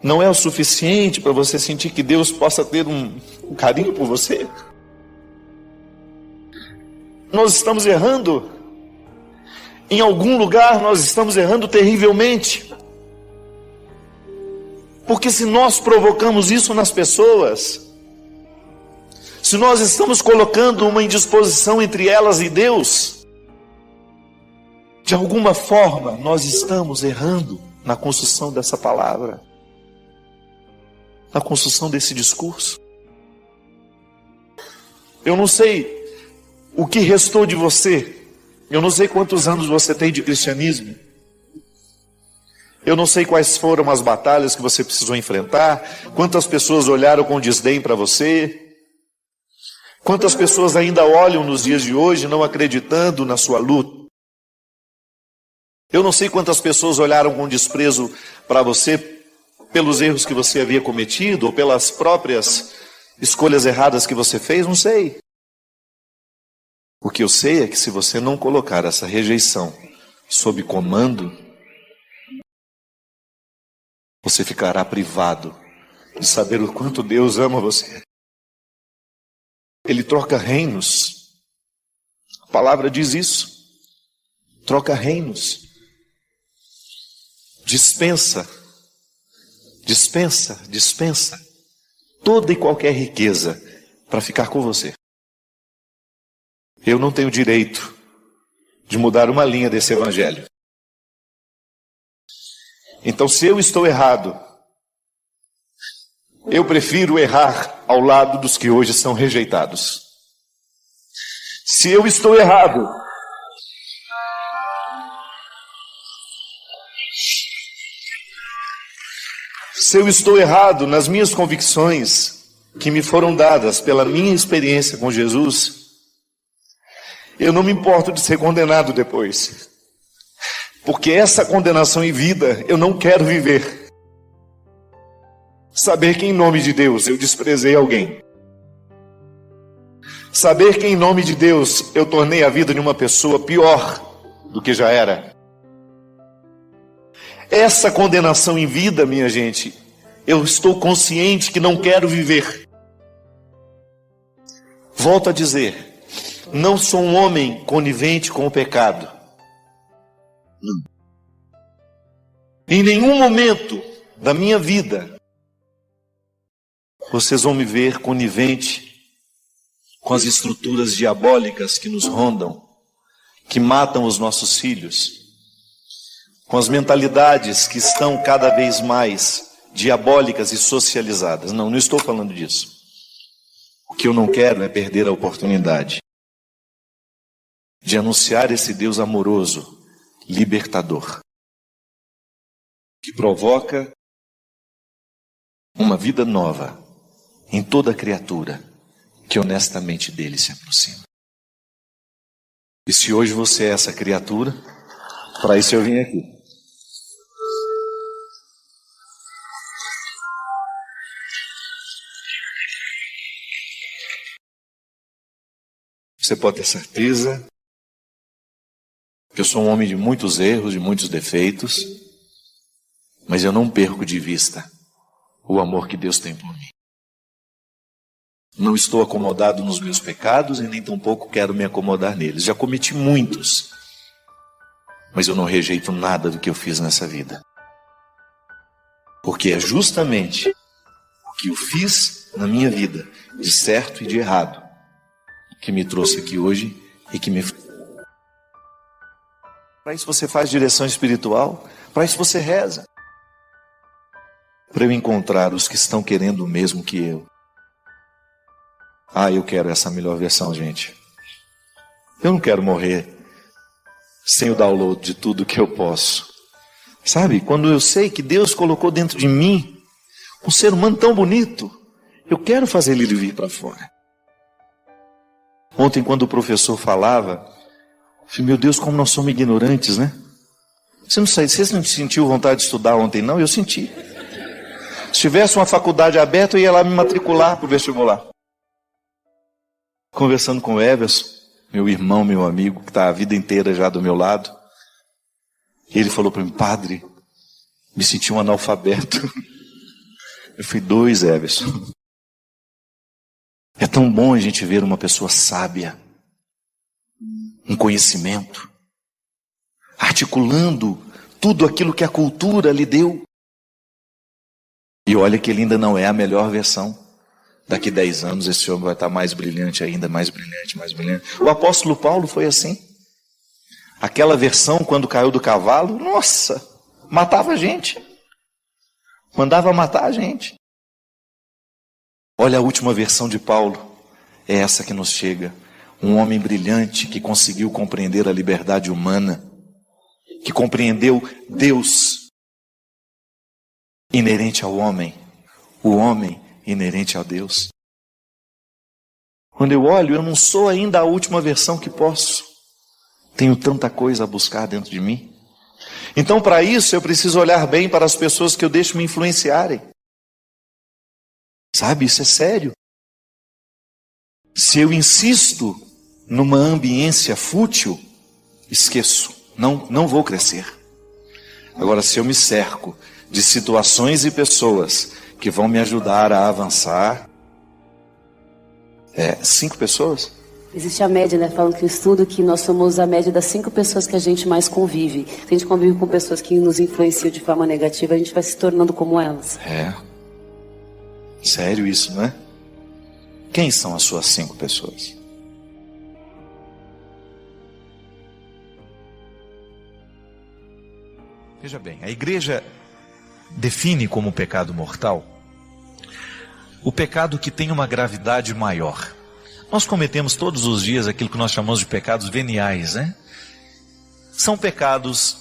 Não é o suficiente para você sentir que Deus possa ter um carinho por você. Nós estamos errando. Em algum lugar nós estamos errando terrivelmente. Porque se nós provocamos isso nas pessoas, se nós estamos colocando uma indisposição entre elas e Deus, de alguma forma nós estamos errando na construção dessa palavra, na construção desse discurso. Eu não sei o que restou de você, eu não sei quantos anos você tem de cristianismo, eu não sei quais foram as batalhas que você precisou enfrentar, quantas pessoas olharam com desdém para você, quantas pessoas ainda olham nos dias de hoje não acreditando na sua luta. Eu não sei quantas pessoas olharam com desprezo para você pelos erros que você havia cometido ou pelas próprias escolhas erradas que você fez, não sei. O que eu sei é que se você não colocar essa rejeição sob comando, você ficará privado de saber o quanto Deus ama você. Ele troca reinos. A palavra diz isso. Troca reinos. Dispensa toda e qualquer riqueza para ficar com você. Eu não tenho direito de mudar uma linha desse evangelho. Então, se eu estou errado, eu prefiro errar ao lado dos que hoje são rejeitados. Se eu estou errado, nas minhas convicções que me foram dadas pela minha experiência com Jesus, eu não me importo de ser condenado depois. Porque essa condenação em vida eu não quero viver. Saber que em nome de Deus eu desprezei alguém. Saber que em nome de Deus eu tornei a vida de uma pessoa pior do que já era. Essa condenação em vida, minha gente, eu estou consciente que não quero viver. Volto a dizer, não sou um homem conivente com o pecado. Não. Em nenhum momento da minha vida vocês vão me ver conivente com as estruturas diabólicas que nos rondam, que matam os nossos filhos, com as mentalidades que estão cada vez mais diabólicas e socializadas. Não, não estou falando disso. O que eu não quero é perder a oportunidade de anunciar esse Deus amoroso, libertador, que provoca uma vida nova em toda criatura que honestamente dele se aproxima. E se hoje você é essa criatura, para isso eu vim aqui. Você pode ter certeza que eu sou um homem de muitos erros, de muitos defeitos, mas eu não perco de vista o amor que Deus tem por mim. Não estou acomodado nos meus pecados e nem tampouco quero me acomodar neles. Já cometi muitos, mas eu não rejeito nada do que eu fiz nessa vida. Porque é justamente o que eu fiz na minha vida, de certo e de errado, que me trouxe aqui hoje e que me... Para isso você faz direção espiritual, para isso você reza. Para eu encontrar os que estão querendo o mesmo que eu. Eu quero essa melhor versão, gente. Eu não quero morrer sem o download de tudo que eu posso. Sabe, quando eu sei que Deus colocou dentro de mim um ser humano tão bonito, eu quero fazer ele vir para fora. Ontem, quando o professor falava, eu falei, meu Deus, como nós somos ignorantes, né? Você não sentiu vontade de estudar ontem, não? Eu senti. Se tivesse uma faculdade aberta, eu ia lá me matricular para o vestibular. Conversando com o Everson, meu irmão, meu amigo, que está a vida inteira já do meu lado, ele falou para mim, padre, me senti um analfabeto. Eu fui 2, Everson. É tão bom a gente ver uma pessoa sábia, um conhecimento, articulando tudo aquilo que a cultura lhe deu. E olha que ele ainda não é a melhor versão. Daqui 10 anos esse homem vai estar mais brilhante ainda, mais brilhante, mais brilhante. O apóstolo Paulo foi assim. Aquela versão, quando caiu do cavalo, nossa, matava a gente. Mandava matar a gente. Olha a última versão de Paulo. É essa que nos chega. Um homem brilhante que conseguiu compreender a liberdade humana. Que compreendeu Deus inerente ao homem. O homem inerente a Deus. Quando eu olho, eu não sou ainda a última versão que posso. Tenho tanta coisa a buscar dentro de mim. Então, para isso, eu preciso olhar bem para as pessoas que eu deixo me influenciarem. Sabe, isso é sério. Se eu insisto numa ambiência fútil, esqueço. Não vou crescer. Agora, se eu me cerco de situações e pessoas que vão me ajudar a avançar. 5 pessoas? Existe a média, né? Falam que o estudo que nós somos a média das 5 pessoas que a gente mais convive. Se a gente convive com pessoas que nos influenciam de forma negativa, a gente vai se tornando como elas. Sério isso, não é? Quem são as suas 5 pessoas? Veja bem, a igreja define como pecado mortal o pecado que tem uma gravidade maior. Nós cometemos todos os dias aquilo que nós chamamos de pecados veniais, né? São pecados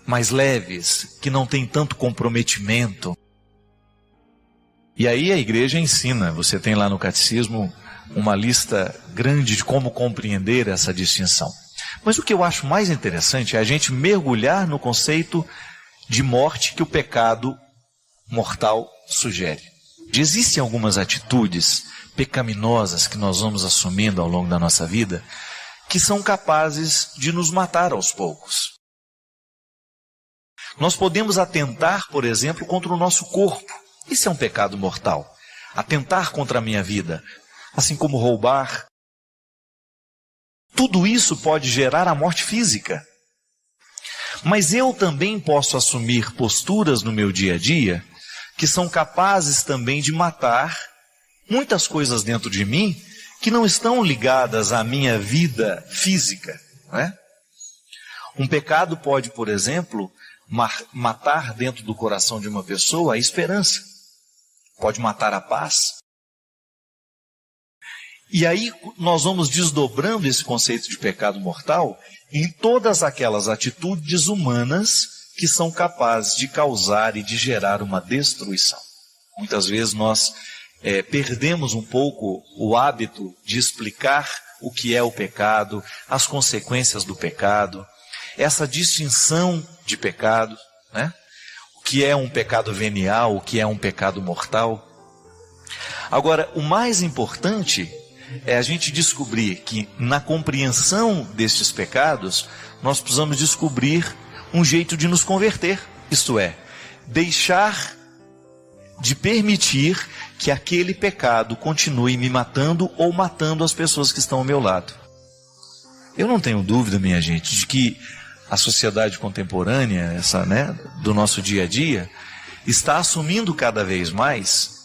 mais leves, que não têm tanto comprometimento. E aí a igreja ensina, você tem lá no catecismo uma lista grande de como compreender essa distinção. Mas o que eu acho mais interessante é a gente mergulhar no conceito de morte que o pecado mortal sugere. Existem algumas atitudes pecaminosas que nós vamos assumindo ao longo da nossa vida que são capazes de nos matar aos poucos. Nós podemos atentar, por exemplo, contra o nosso corpo. Isso é um pecado mortal. Atentar contra a minha vida, assim como roubar. Tudo isso pode gerar a morte física. Mas eu também posso assumir posturas no meu dia a dia que são capazes também de matar muitas coisas dentro de mim que não estão ligadas à minha vida física, não é? Um pecado pode, por exemplo, matar dentro do coração de uma pessoa a esperança. Pode matar a paz. E aí nós vamos desdobrando esse conceito de pecado mortal em todas aquelas atitudes humanas que são capazes de causar e de gerar uma destruição. Muitas vezes nós perdemos um pouco o hábito de explicar o que é o pecado, as consequências do pecado, essa distinção de pecado, né? O que é um pecado venial, o que é um pecado mortal. Agora, o mais importante é a gente descobrir que na compreensão destes pecados, nós precisamos descobrir um jeito de nos converter. Isto é, deixar de permitir que aquele pecado continue me matando ou matando as pessoas que estão ao meu lado. Eu não tenho dúvida, minha gente, de que a sociedade contemporânea, essa, né, do nosso dia a dia, está assumindo cada vez mais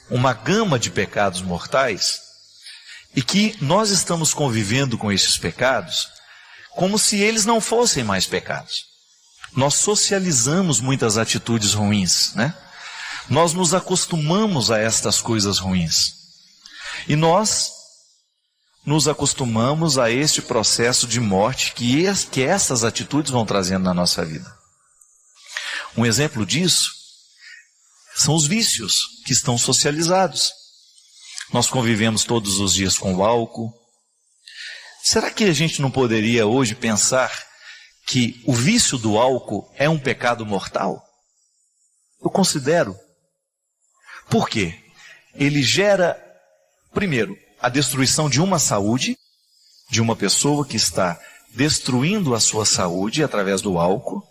uma gama de pecados mortais e que nós estamos convivendo com esses pecados como se eles não fossem mais pecados. Nós socializamos muitas atitudes ruins, né? Nós nos acostumamos a estas coisas ruins. E nós nos acostumamos a este processo de morte que essas atitudes vão trazendo na nossa vida. Um exemplo disso são os vícios que estão socializados. Nós convivemos todos os dias com o álcool. Será que a gente não poderia hoje pensar que o vício do álcool é um pecado mortal? Eu considero. Por quê? Ele gera, primeiro, a destruição de uma saúde, de uma pessoa que está destruindo a sua saúde através do álcool.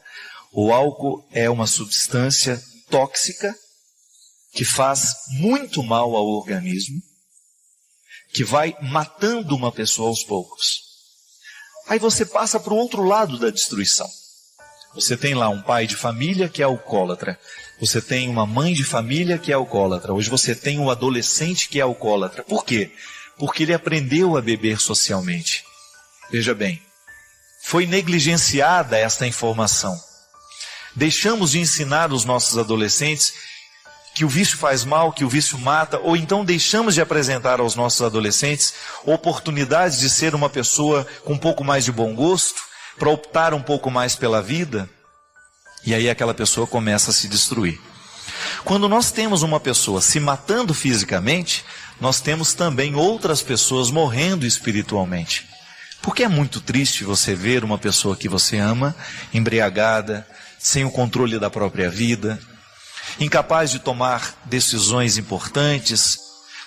O álcool é uma substância tóxica que faz muito mal ao organismo, que vai matando uma pessoa aos poucos. Aí você passa para o outro lado da destruição. Você tem lá um pai de família que é alcoólatra. Você tem uma mãe de família que é alcoólatra. Hoje você tem um adolescente que é alcoólatra. Por quê? Porque ele aprendeu a beber socialmente. Veja bem, foi negligenciada esta informação. Deixamos de ensinar os nossos adolescentes que o vício faz mal, que o vício mata, ou então deixamos de apresentar aos nossos adolescentes oportunidades de ser uma pessoa com um pouco mais de bom gosto, para optar um pouco mais pela vida, e aí aquela pessoa começa a se destruir. Quando nós temos uma pessoa se matando fisicamente, nós temos também outras pessoas morrendo espiritualmente. Porque é muito triste você ver uma pessoa que você ama, embriagada, sem o controle da própria vida, incapaz de tomar decisões importantes,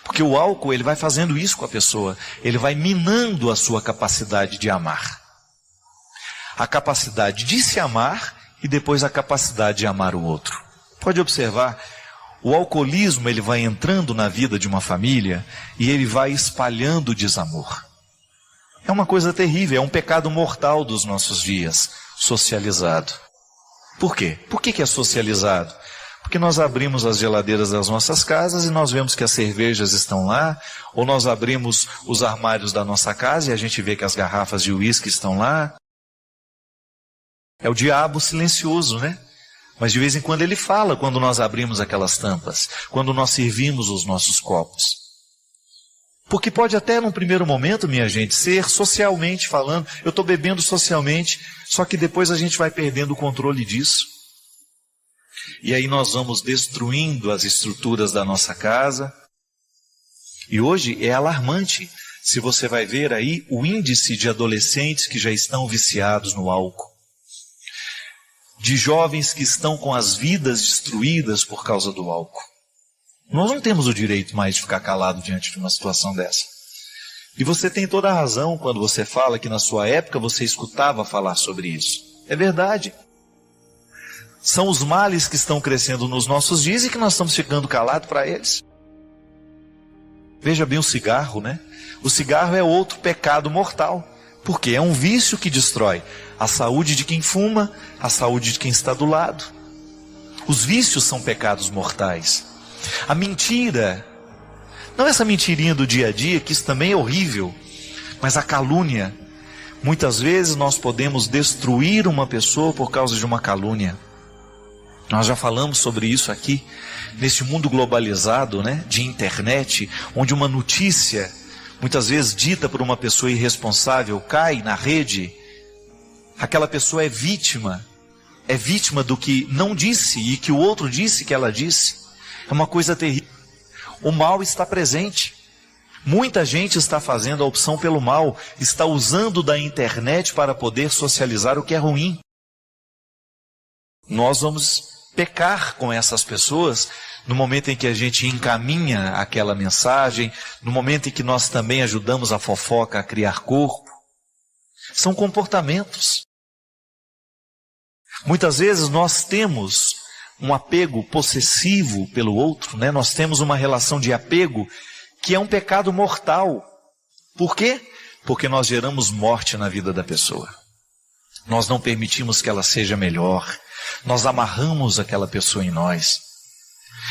porque o álcool ele vai fazendo isso com a pessoa, ele vai minando a sua capacidade de amar. A capacidade de se amar e depois a capacidade de amar o outro. Pode observar, o alcoolismo ele vai entrando na vida de uma família e ele vai espalhando o desamor. É uma coisa terrível, é um pecado mortal dos nossos dias, socializado. Por quê? Por que é socializado? Porque nós abrimos as geladeiras das nossas casas e nós vemos que as cervejas estão lá, ou nós abrimos os armários da nossa casa e a gente vê que as garrafas de uísque estão lá. É o diabo silencioso, né? Mas de vez em quando ele fala quando nós abrimos aquelas tampas, quando nós servimos os nossos copos. Porque pode até num primeiro momento, minha gente, ser socialmente falando, eu estou bebendo socialmente, só que depois a gente vai perdendo o controle disso. E aí nós vamos destruindo as estruturas da nossa casa. E hoje é alarmante, se você vai ver aí o índice de adolescentes que já estão viciados no álcool. De jovens que estão com as vidas destruídas por causa do álcool. Nós não temos o direito mais de ficar calado diante de uma situação dessa. E você tem toda a razão quando você fala que na sua época você escutava falar sobre isso. É verdade. São os males que estão crescendo nos nossos dias e que nós estamos ficando calados para eles. Veja bem o cigarro, né? O cigarro é outro pecado mortal. Porque é um vício que destrói a saúde de quem fuma, a saúde de quem está do lado. Os vícios são pecados mortais. A mentira, não essa mentirinha do dia a dia, que isso também é horrível, mas a calúnia. Muitas vezes nós podemos destruir uma pessoa por causa de uma calúnia. Nós já falamos sobre isso aqui, nesse mundo globalizado, né, de internet, onde uma notícia, muitas vezes dita por uma pessoa irresponsável, cai na rede. Aquela pessoa é vítima do que não disse e que o outro disse que ela disse. É uma coisa terrível. O mal está presente. Muita gente está fazendo a opção pelo mal, está usando da internet para poder socializar o que é ruim. Nós vamos pecar com essas pessoas no momento em que a gente encaminha aquela mensagem, no momento em que nós também ajudamos a fofoca a criar corpo. São comportamentos. Muitas vezes nós temos um apego possessivo pelo outro, né? Nós temos uma relação de apego que é um pecado mortal. Por quê? Porque nós geramos morte na vida da pessoa. Nós não permitimos que ela seja melhor. Nós amarramos aquela pessoa em nós.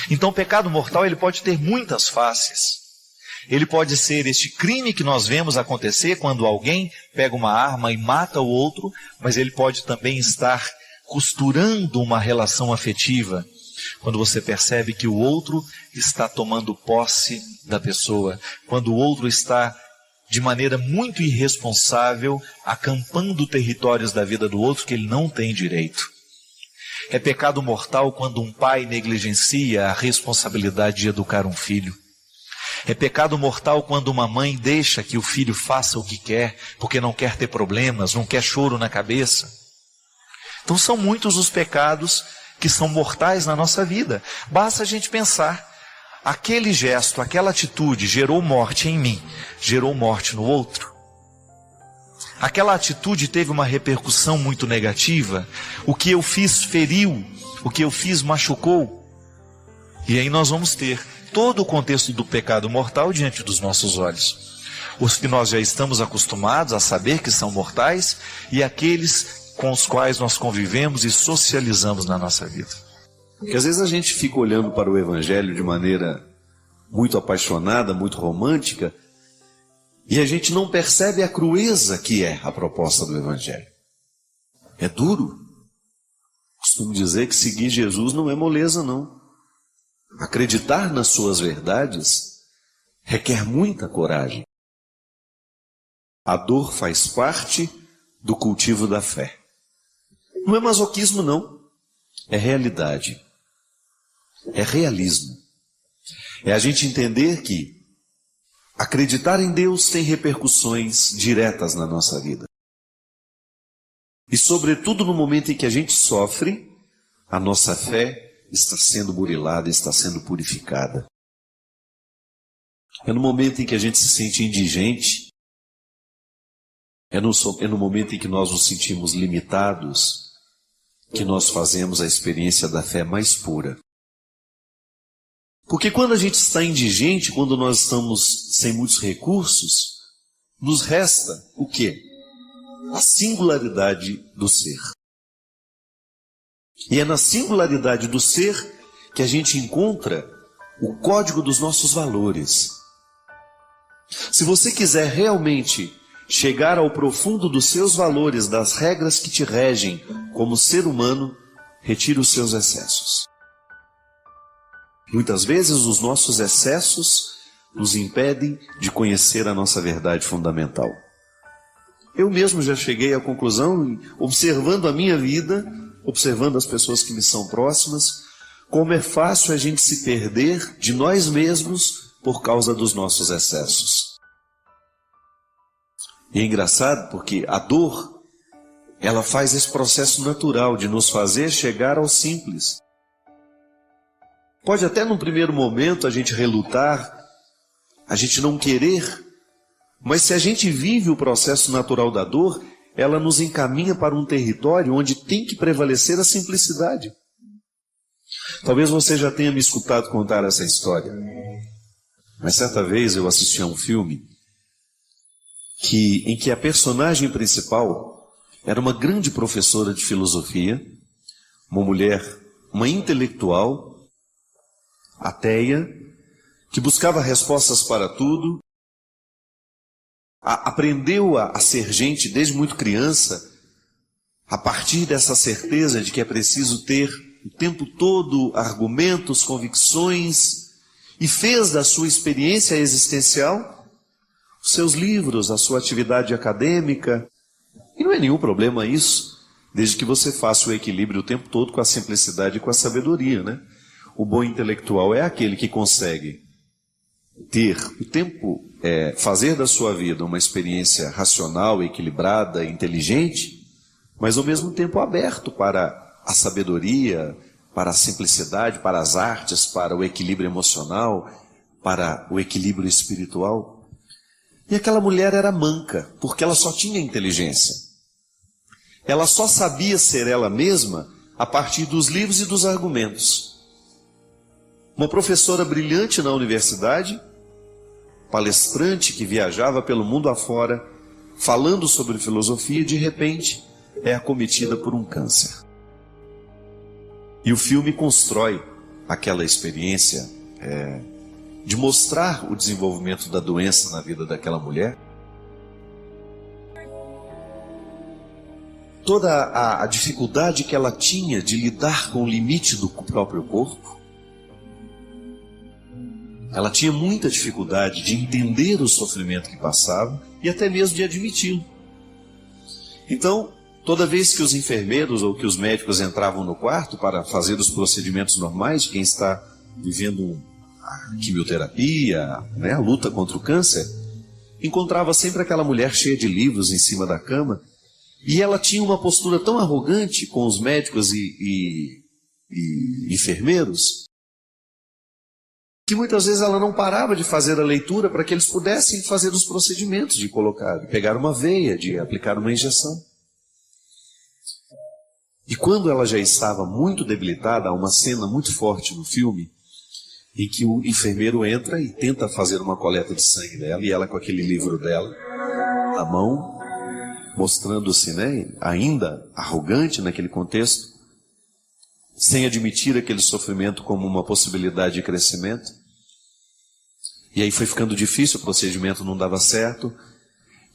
Então o pecado mortal ele pode ter muitas faces. Ele pode ser este crime que nós vemos acontecer quando alguém pega uma arma e mata o outro, mas ele pode também estar costurando uma relação afetiva, quando você percebe que o outro está tomando posse da pessoa, quando o outro está de maneira muito irresponsável acampando territórios da vida do outro que ele não tem direito. É pecado mortal quando um pai negligencia a responsabilidade de educar um filho. É pecado mortal quando uma mãe deixa que o filho faça o que quer, porque não quer ter problemas, não quer choro na cabeça. Então são muitos os pecados que são mortais na nossa vida. Basta a gente pensar, aquele gesto, aquela atitude gerou morte em mim, gerou morte no outro. Aquela atitude teve uma repercussão muito negativa, o que eu fiz feriu, o que eu fiz machucou. E aí nós vamos ter todo o contexto do pecado mortal diante dos nossos olhos. Os que nós já estamos acostumados a saber que são mortais e aqueles com os quais nós convivemos e socializamos na nossa vida. Porque às vezes a gente fica olhando para o Evangelho de maneira muito apaixonada, muito romântica, e a gente não percebe a crueza que é a proposta do Evangelho. É duro. Costumo dizer que seguir Jesus não é moleza, não. Acreditar nas suas verdades requer muita coragem. A dor faz parte do cultivo da fé. Não é masoquismo, não. É realidade. É realismo. É a gente entender que acreditar em Deus tem repercussões diretas na nossa vida. E sobretudo no momento em que a gente sofre, a nossa fé está sendo burilada, está sendo purificada. É no momento em que a gente se sente indigente, é no momento em que nós nos sentimos limitados, que nós fazemos a experiência da fé mais pura. Porque quando a gente está indigente, quando nós estamos sem muitos recursos, nos resta o quê? A singularidade do ser. E é na singularidade do ser que a gente encontra o código dos nossos valores. Se você quiser realmente chegar ao profundo dos seus valores, das regras que te regem como ser humano, retire os seus excessos. Muitas vezes os nossos excessos nos impedem de conhecer a nossa verdade fundamental. Eu mesmo já cheguei à conclusão, observando a minha vida, observando as pessoas que me são próximas, como é fácil a gente se perder de nós mesmos por causa dos nossos excessos. E é engraçado porque a dor, ela faz esse processo natural de nos fazer chegar ao simples. Pode até num primeiro momento a gente relutar, a gente não querer, mas se a gente vive o processo natural da dor, ela nos encaminha para um território onde tem que prevalecer a simplicidade. Talvez você já tenha me escutado contar essa história, mas certa vez eu assisti a um filme em que a personagem principal era uma grande professora de filosofia, uma mulher, uma intelectual, ateia, que buscava respostas para tudo, aprendeu a ser gente desde muito criança, a partir dessa certeza de que é preciso ter o tempo todo argumentos, convicções, e fez da sua experiência existencial os seus livros, a sua atividade acadêmica. E não é nenhum problema isso, desde que você faça o equilíbrio o tempo todo com a simplicidade e com a sabedoria, né? O bom intelectual é aquele que consegue ter o tempo, fazer da sua vida uma experiência racional, equilibrada, inteligente, mas ao mesmo tempo aberto para a sabedoria, para a simplicidade, para as artes, para o equilíbrio emocional, para o equilíbrio espiritual. E aquela mulher era manca, porque ela só tinha inteligência. Ela só sabia ser ela mesma a partir dos livros e dos argumentos. Uma professora brilhante na universidade, palestrante que viajava pelo mundo afora, falando sobre filosofia, e de repente é acometida por um câncer. E o filme constrói aquela experiência de mostrar o desenvolvimento da doença na vida daquela mulher. Toda a dificuldade que ela tinha de lidar com o limite do próprio corpo. Ela tinha muita dificuldade de entender o sofrimento que passava e até mesmo de admiti-lo. Então, toda vez que os enfermeiros ou que os médicos entravam no quarto para fazer os procedimentos normais de quem está vivendo a quimioterapia, a luta contra o câncer, encontrava sempre aquela mulher cheia de livros em cima da cama, e ela tinha uma postura tão arrogante com os médicos e enfermeiros, que muitas vezes ela não parava de fazer a leitura para que eles pudessem fazer os procedimentos de colocar, de pegar uma veia, de aplicar uma injeção. E quando ela já estava muito debilitada, há uma cena muito forte no filme, em que o enfermeiro entra e tenta fazer uma coleta de sangue dela, e ela com aquele livro dela na mão, mostrando-se, ainda arrogante naquele contexto, sem admitir aquele sofrimento como uma possibilidade de crescimento. E aí foi ficando difícil, o procedimento não dava certo,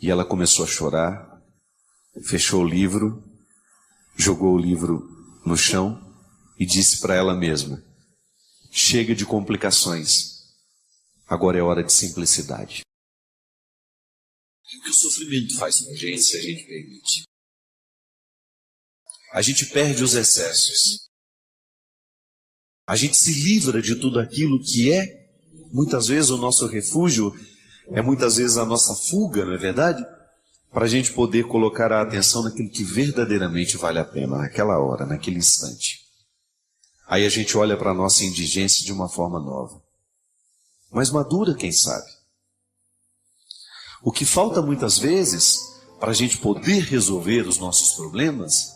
e ela começou a chorar, fechou o livro, jogou o livro no chão e disse para ela mesma: chega de complicações, agora é hora de simplicidade. O que o sofrimento faz com a gente, se a gente permite? A gente perde os excessos. A gente se livra de tudo aquilo que é, muitas vezes, o nosso refúgio, é muitas vezes a nossa fuga, não é verdade? Para a gente poder colocar a atenção naquilo que verdadeiramente vale a pena, naquela hora, naquele instante. Aí a gente olha para a nossa indigência de uma forma nova. Mas madura, quem sabe? O que falta muitas vezes, para a gente poder resolver os nossos problemas,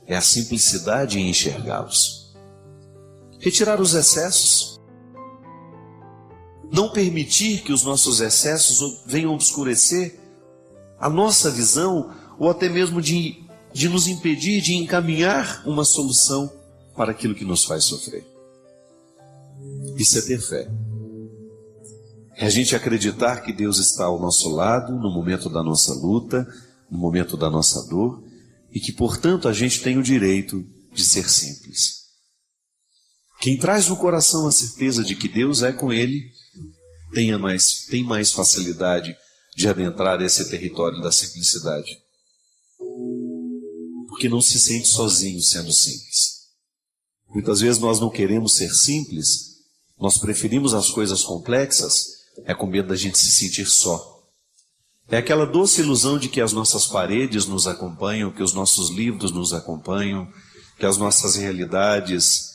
é a simplicidade em enxergá-los. Retirar os excessos. Não permitir que os nossos excessos venham obscurecer a nossa visão, ou até mesmo de nos impedir de encaminhar uma solução para aquilo que nos faz sofrer. Isso é ter fé. É a gente acreditar que Deus está ao nosso lado no momento da nossa luta, no momento da nossa dor, e que, portanto, a gente tem o direito de ser simples. Quem traz no coração a certeza de que Deus é com ele, tem mais facilidade de adentrar esse território da simplicidade. Porque não se sente sozinho sendo simples. Muitas vezes nós não queremos ser simples, nós preferimos as coisas complexas, com medo da gente se sentir só. É aquela doce ilusão de que as nossas paredes nos acompanham, que os nossos livros nos acompanham, que as nossas realidades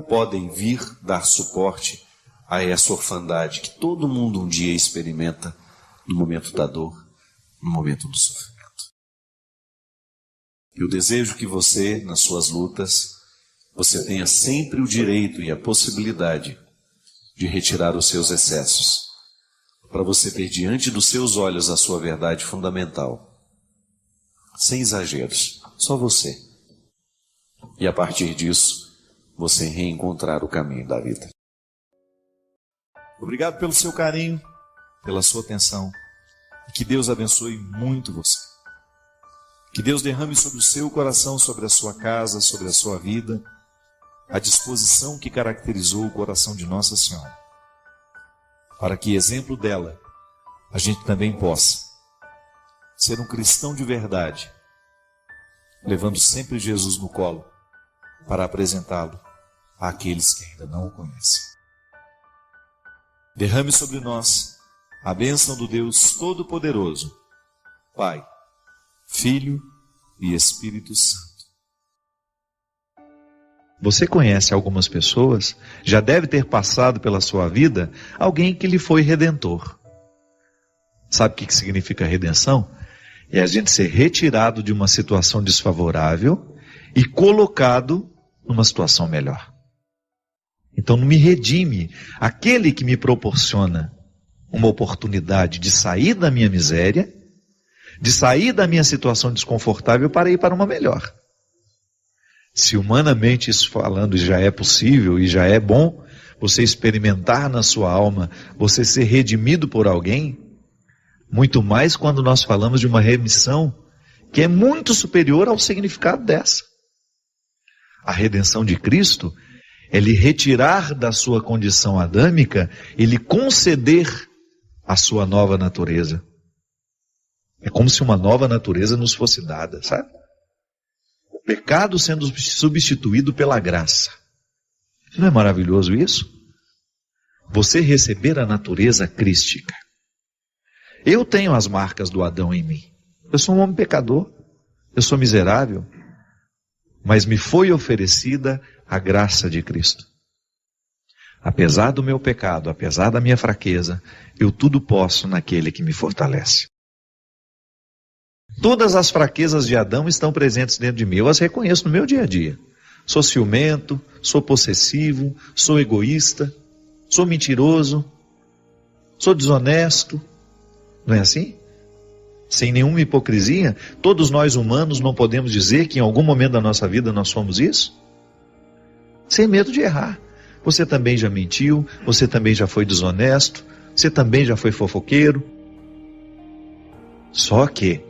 podem vir dar suporte a essa orfandade que todo mundo um dia experimenta no momento da dor, no momento do sofrimento. Eu desejo que você, nas suas lutas, você tenha sempre o direito e a possibilidade de retirar os seus excessos, para você ter diante dos seus olhos a sua verdade fundamental, sem exageros, só você. E a partir disso, você reencontrar o caminho da vida. Obrigado pelo seu carinho, pela sua atenção. E que Deus abençoe muito você. Que Deus derrame sobre o seu coração, sobre a sua casa, sobre a sua vida, a disposição que caracterizou o coração de Nossa Senhora. Para que, exemplo dela, a gente também possa ser um cristão de verdade, levando sempre Jesus no colo, para apresentá-lo àqueles que ainda não o conhecem. Derrame sobre nós a bênção do Deus Todo-Poderoso, Pai, Filho e Espírito Santo. Você conhece algumas pessoas, já deve ter passado pela sua vida alguém que lhe foi redentor. Sabe o que significa redenção? É a gente ser retirado de uma situação desfavorável e colocado numa situação melhor. Então não me redime aquele que me proporciona uma oportunidade de sair da minha miséria, de sair da minha situação desconfortável para ir para uma melhor. Se humanamente isso falando já é possível e já é bom, você experimentar na sua alma, você ser redimido por alguém, muito mais quando nós falamos de uma remissão que é muito superior ao significado dessa. A redenção de Cristo é lhe retirar da sua condição adâmica e lhe conceder a sua nova natureza. É como se uma nova natureza nos fosse dada, sabe? O pecado sendo substituído pela graça. Não é maravilhoso isso? Você receber a natureza crística. Eu tenho as marcas do Adão em mim. Eu sou um homem pecador. Eu sou miserável. Mas me foi oferecida a graça de Cristo. Apesar do meu pecado, apesar da minha fraqueza, eu tudo posso naquele que me fortalece. Todas as fraquezas de Adão estão presentes dentro de mim. Eu as reconheço no meu dia a dia. Sou ciumento, sou possessivo, sou egoísta, sou mentiroso, sou desonesto. Não é assim? Sem nenhuma hipocrisia, todos nós humanos não podemos dizer que em algum momento da nossa vida nós somos isso? Sem medo de errar. Você também já mentiu, você também já foi desonesto, você também já foi fofoqueiro. Só que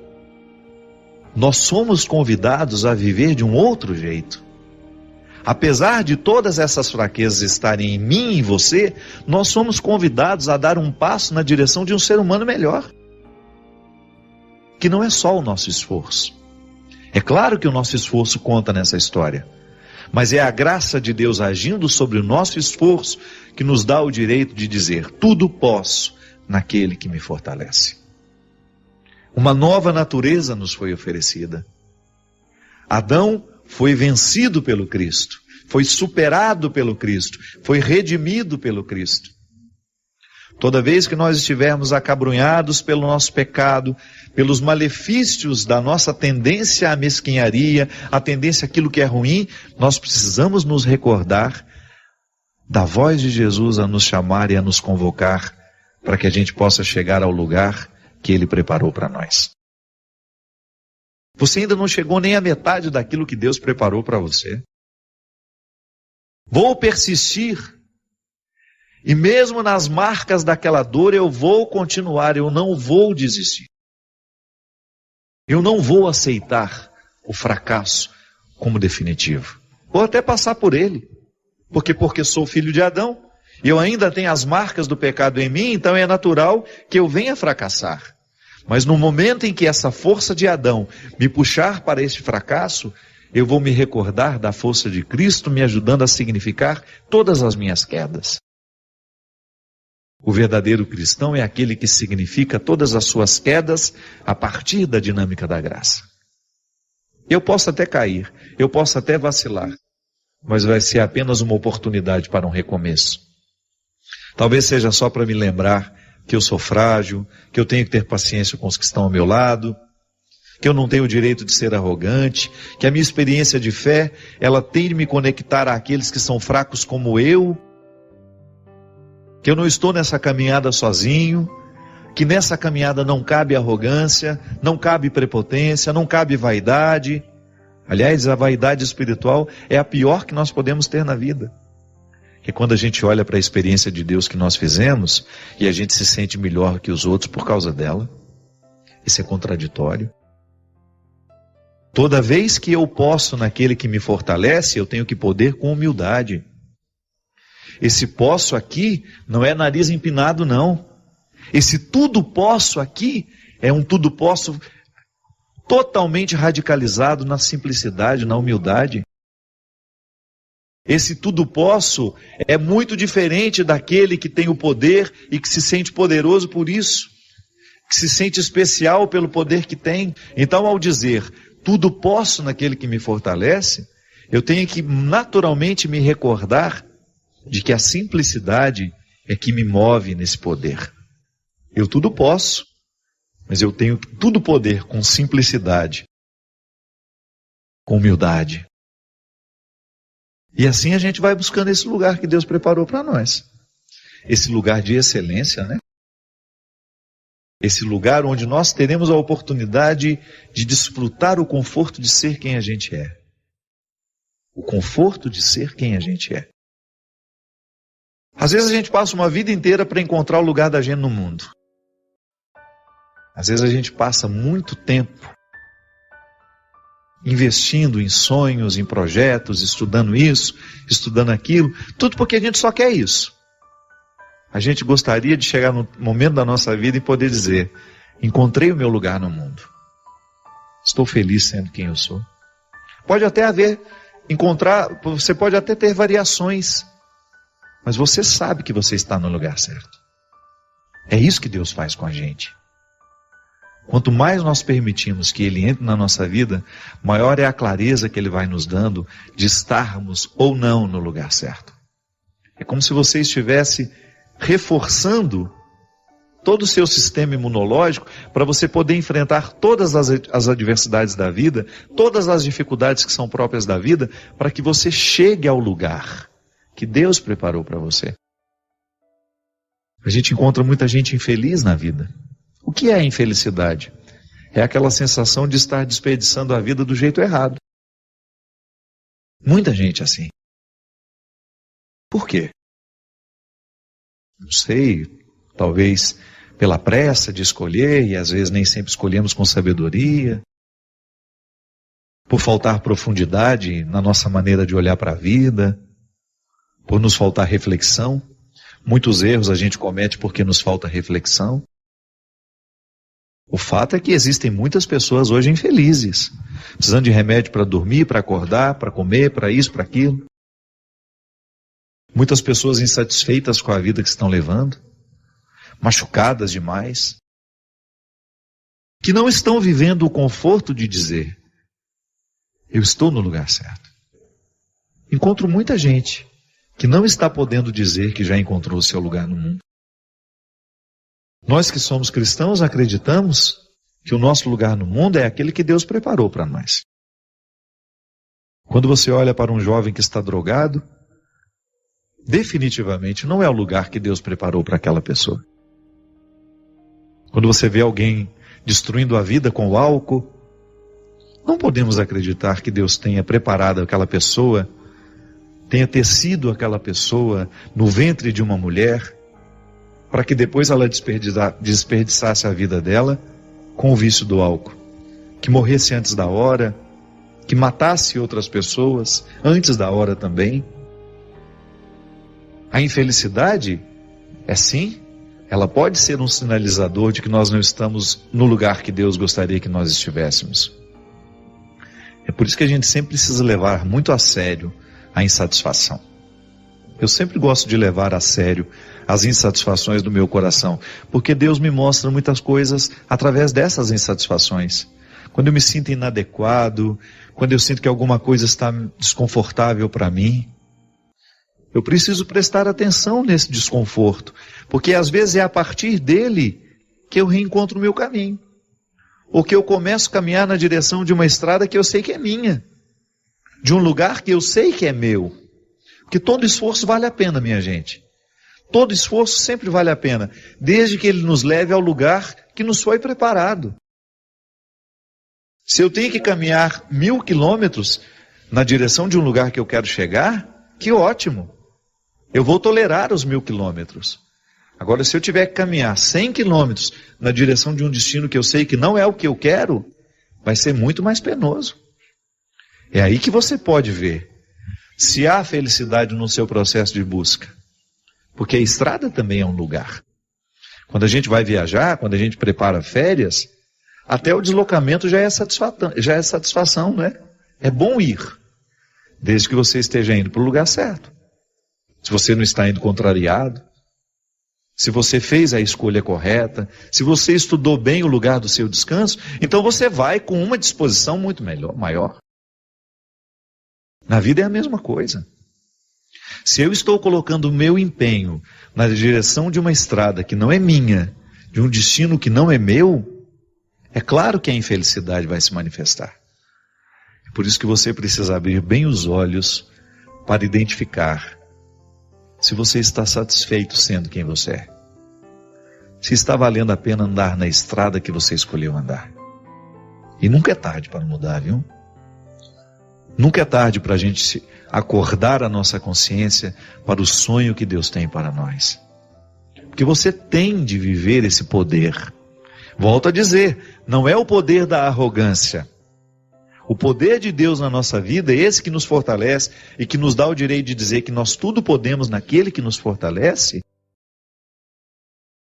nós somos convidados a viver de um outro jeito. Apesar de todas essas fraquezas estarem em mim e em você, nós somos convidados a dar um passo na direção de um ser humano melhor. Que não é só o nosso esforço. É claro que o nosso esforço conta nessa história, mas é a graça de Deus agindo sobre o nosso esforço que nos dá o direito de dizer: tudo posso naquele que me fortalece. Uma nova natureza nos foi oferecida. Adão foi vencido pelo Cristo, foi superado pelo Cristo, foi redimido pelo Cristo. Toda vez que nós estivermos acabrunhados pelo nosso pecado, pelos malefícios da nossa tendência à mesquinharia, a tendência àquilo que é ruim, nós precisamos nos recordar da voz de Jesus a nos chamar e a nos convocar para que a gente possa chegar ao lugar que Ele preparou para nós. Você ainda não chegou nem à metade daquilo que Deus preparou para você. Vou persistir. E mesmo nas marcas daquela dor eu vou continuar, eu não vou desistir. Eu não vou aceitar o fracasso como definitivo. Vou até passar por ele, porque sou filho de Adão, e eu ainda tenho as marcas do pecado em mim, então é natural que eu venha fracassar. Mas no momento em que essa força de Adão me puxar para este fracasso, eu vou me recordar da força de Cristo me ajudando a significar todas as minhas quedas. O verdadeiro cristão é aquele que significa todas as suas quedas a partir da dinâmica da graça. Eu posso até cair, eu posso até vacilar, mas vai ser apenas uma oportunidade para um recomeço. Talvez seja só para me lembrar que eu sou frágil, que eu tenho que ter paciência com os que estão ao meu lado, que eu não tenho o direito de ser arrogante, que a minha experiência de fé, ela tem de me conectar àqueles que são fracos como eu, que eu não estou nessa caminhada sozinho, que nessa caminhada não cabe arrogância, não cabe prepotência, não cabe vaidade. Aliás, a vaidade espiritual é a pior que nós podemos ter na vida. Que quando a gente olha para a experiência de Deus que nós fizemos, e a gente se sente melhor que os outros por causa dela. Isso é contraditório. Toda vez que eu posso naquele que me fortalece, eu tenho que poder com humildade. Esse posso aqui não é nariz empinado, não. Esse tudo posso aqui é um tudo posso totalmente radicalizado na simplicidade, na humildade. Esse tudo posso é muito diferente daquele que tem o poder e que se sente poderoso por isso, que se sente especial pelo poder que tem. Então, ao dizer tudo posso naquele que me fortalece, eu tenho que naturalmente me recordar de que a simplicidade é que me move nesse poder. Eu tudo posso, mas eu tenho tudo poder com simplicidade, com humildade. E assim a gente vai buscando esse lugar que Deus preparou para nós. Esse lugar de excelência, né? Esse lugar onde nós teremos a oportunidade de desfrutar o conforto de ser quem a gente é. O conforto de ser quem a gente é. Às vezes a gente passa uma vida inteira para encontrar o lugar da gente no mundo. Às vezes a gente passa muito tempo investindo em sonhos, em projetos, estudando isso, estudando aquilo, tudo porque a gente só quer isso. A gente gostaria de chegar no momento da nossa vida e poder dizer: encontrei o meu lugar no mundo. Estou feliz sendo quem eu sou. Pode até você pode até ter variações, mas você sabe que você está no lugar certo. É isso que Deus faz com a gente. Quanto mais nós permitimos que Ele entre na nossa vida, maior é a clareza que Ele vai nos dando de estarmos ou não no lugar certo. É como se você estivesse reforçando todo o seu sistema imunológico para você poder enfrentar todas as adversidades da vida, todas as dificuldades que são próprias da vida, para que você chegue ao lugar que Deus preparou para você. A gente encontra muita gente infeliz na vida. O que é a infelicidade? É aquela sensação de estar desperdiçando a vida do jeito errado. Muita gente assim. Por quê? Não sei, talvez pela pressa de escolher, e às vezes nem sempre escolhemos com sabedoria, por faltar profundidade na nossa maneira de olhar para a vida, por nos faltar reflexão. Muitos erros a gente comete porque nos falta reflexão. O fato é que existem muitas pessoas hoje infelizes, precisando de remédio para dormir, para acordar, para comer, para isso, para aquilo. Muitas pessoas insatisfeitas com a vida que estão levando, machucadas demais, que não estão vivendo o conforto de dizer: eu estou no lugar certo. Encontro muita gente que não está podendo dizer que já encontrou o seu lugar no mundo. Nós que somos cristãos acreditamos que o nosso lugar no mundo é aquele que Deus preparou para nós. Quando você olha para um jovem que está drogado, definitivamente não é o lugar que Deus preparou para aquela pessoa. Quando você vê alguém destruindo a vida com o álcool, não podemos acreditar que Deus tenha preparado aquela pessoa, tenha tecido aquela pessoa no ventre de uma mulher, para que depois ela desperdiçasse a vida dela com o vício do álcool, que morresse antes da hora, que matasse outras pessoas antes da hora também. A infelicidade é sim, ela pode ser um sinalizador de que nós não estamos no lugar que Deus gostaria que nós estivéssemos. É por isso que a gente sempre precisa levar muito a sério a insatisfação. Eu sempre gosto de levar a sério as insatisfações do meu coração, porque Deus me mostra muitas coisas através dessas insatisfações. Quando eu me sinto inadequado, quando eu sinto que alguma coisa está desconfortável para mim, eu preciso prestar atenção nesse desconforto, porque às vezes é a partir dele que eu reencontro o meu caminho, ou que eu começo a caminhar na direção de uma estrada que eu sei que é minha, de um lugar que eu sei que é meu. Porque todo esforço vale a pena, minha gente. Todo esforço sempre vale a pena, desde que ele nos leve ao lugar que nos foi preparado. Se eu tenho que caminhar 1000 quilômetros na direção de um lugar que eu quero chegar, que ótimo. Eu vou tolerar os 1000 quilômetros. Agora, se eu tiver que caminhar 100 quilômetros na direção de um destino que eu sei que não é o que eu quero, vai ser muito mais penoso. É aí que você pode ver se há felicidade no seu processo de busca. Porque a estrada também é um lugar. Quando a gente vai viajar, quando a gente prepara férias, até o deslocamento já é satisfação, não é? É bom ir, desde que você esteja indo para o lugar certo. Se você não está indo contrariado, se você fez a escolha correta, se você estudou bem o lugar do seu descanso, então você vai com uma disposição muito maior. Na vida é a mesma coisa. Se eu estou colocando o meu empenho na direção de uma estrada que não é minha, de um destino que não é meu, é claro que a infelicidade vai se manifestar. É por isso que você precisa abrir bem os olhos para identificar se você está satisfeito sendo quem você é. se está valendo a pena andar na estrada que você escolheu andar. E nunca é tarde para mudar, viu? Nunca é tarde para a gente acordar a nossa consciência para o sonho que Deus tem para nós. Porque você tem de viver esse poder. Volto a dizer, não é o poder da arrogância. O poder de Deus na nossa vida é esse que nos fortalece e que nos dá o direito de dizer que nós tudo podemos naquele que nos fortalece.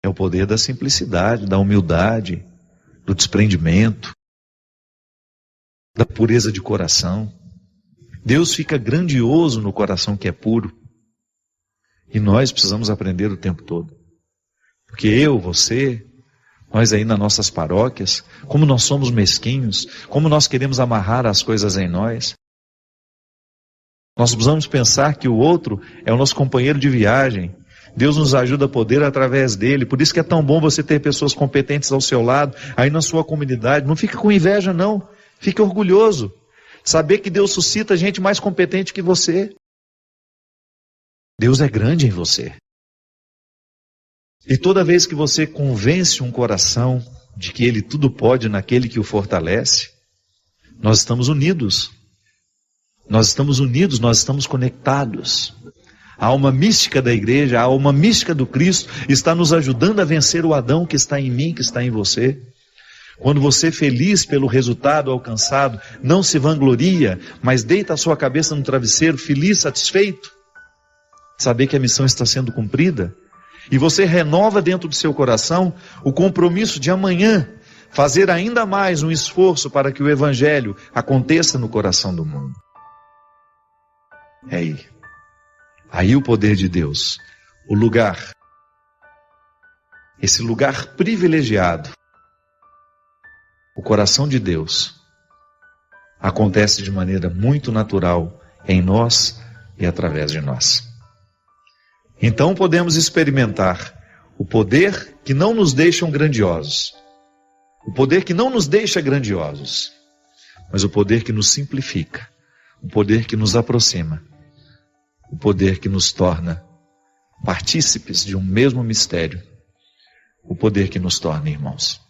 É o poder da simplicidade, da humildade, do desprendimento, da pureza de coração. Deus fica grandioso no coração que é puro. E nós precisamos aprender o tempo todo. Porque eu, você, nós aí nas nossas paróquias, como nós somos mesquinhos, como nós queremos amarrar as coisas em nós. Nós precisamos pensar que o outro é o nosso companheiro de viagem. Deus nos ajuda a poder através dele. Por isso que é tão bom você ter pessoas competentes ao seu lado, aí na sua comunidade. Não fique com inveja, não. Fique orgulhoso. Saber que Deus suscita gente mais competente que você. Deus é grande em você. E toda vez que você convence um coração de que ele tudo pode naquele que o fortalece, nós estamos unidos. Nós estamos unidos, nós estamos conectados. A alma mística da igreja, a alma mística do Cristo está nos ajudando a vencer o Adão que está em mim, que está em você. Quando você, feliz pelo resultado alcançado, não se vangloria, mas deita a sua cabeça no travesseiro, feliz, satisfeito, saber que a missão está sendo cumprida, e você renova dentro do seu coração o compromisso de amanhã fazer ainda mais um esforço para que o Evangelho aconteça no coração do mundo. É aí o poder de Deus, o lugar, esse lugar privilegiado, o coração de Deus, acontece de maneira muito natural em nós e através de nós. Então podemos experimentar o poder que não nos deixa grandiosos, o poder que não nos deixa grandiosos, mas o poder que nos simplifica, o poder que nos aproxima, o poder que nos torna partícipes de um mesmo mistério, o poder que nos torna irmãos.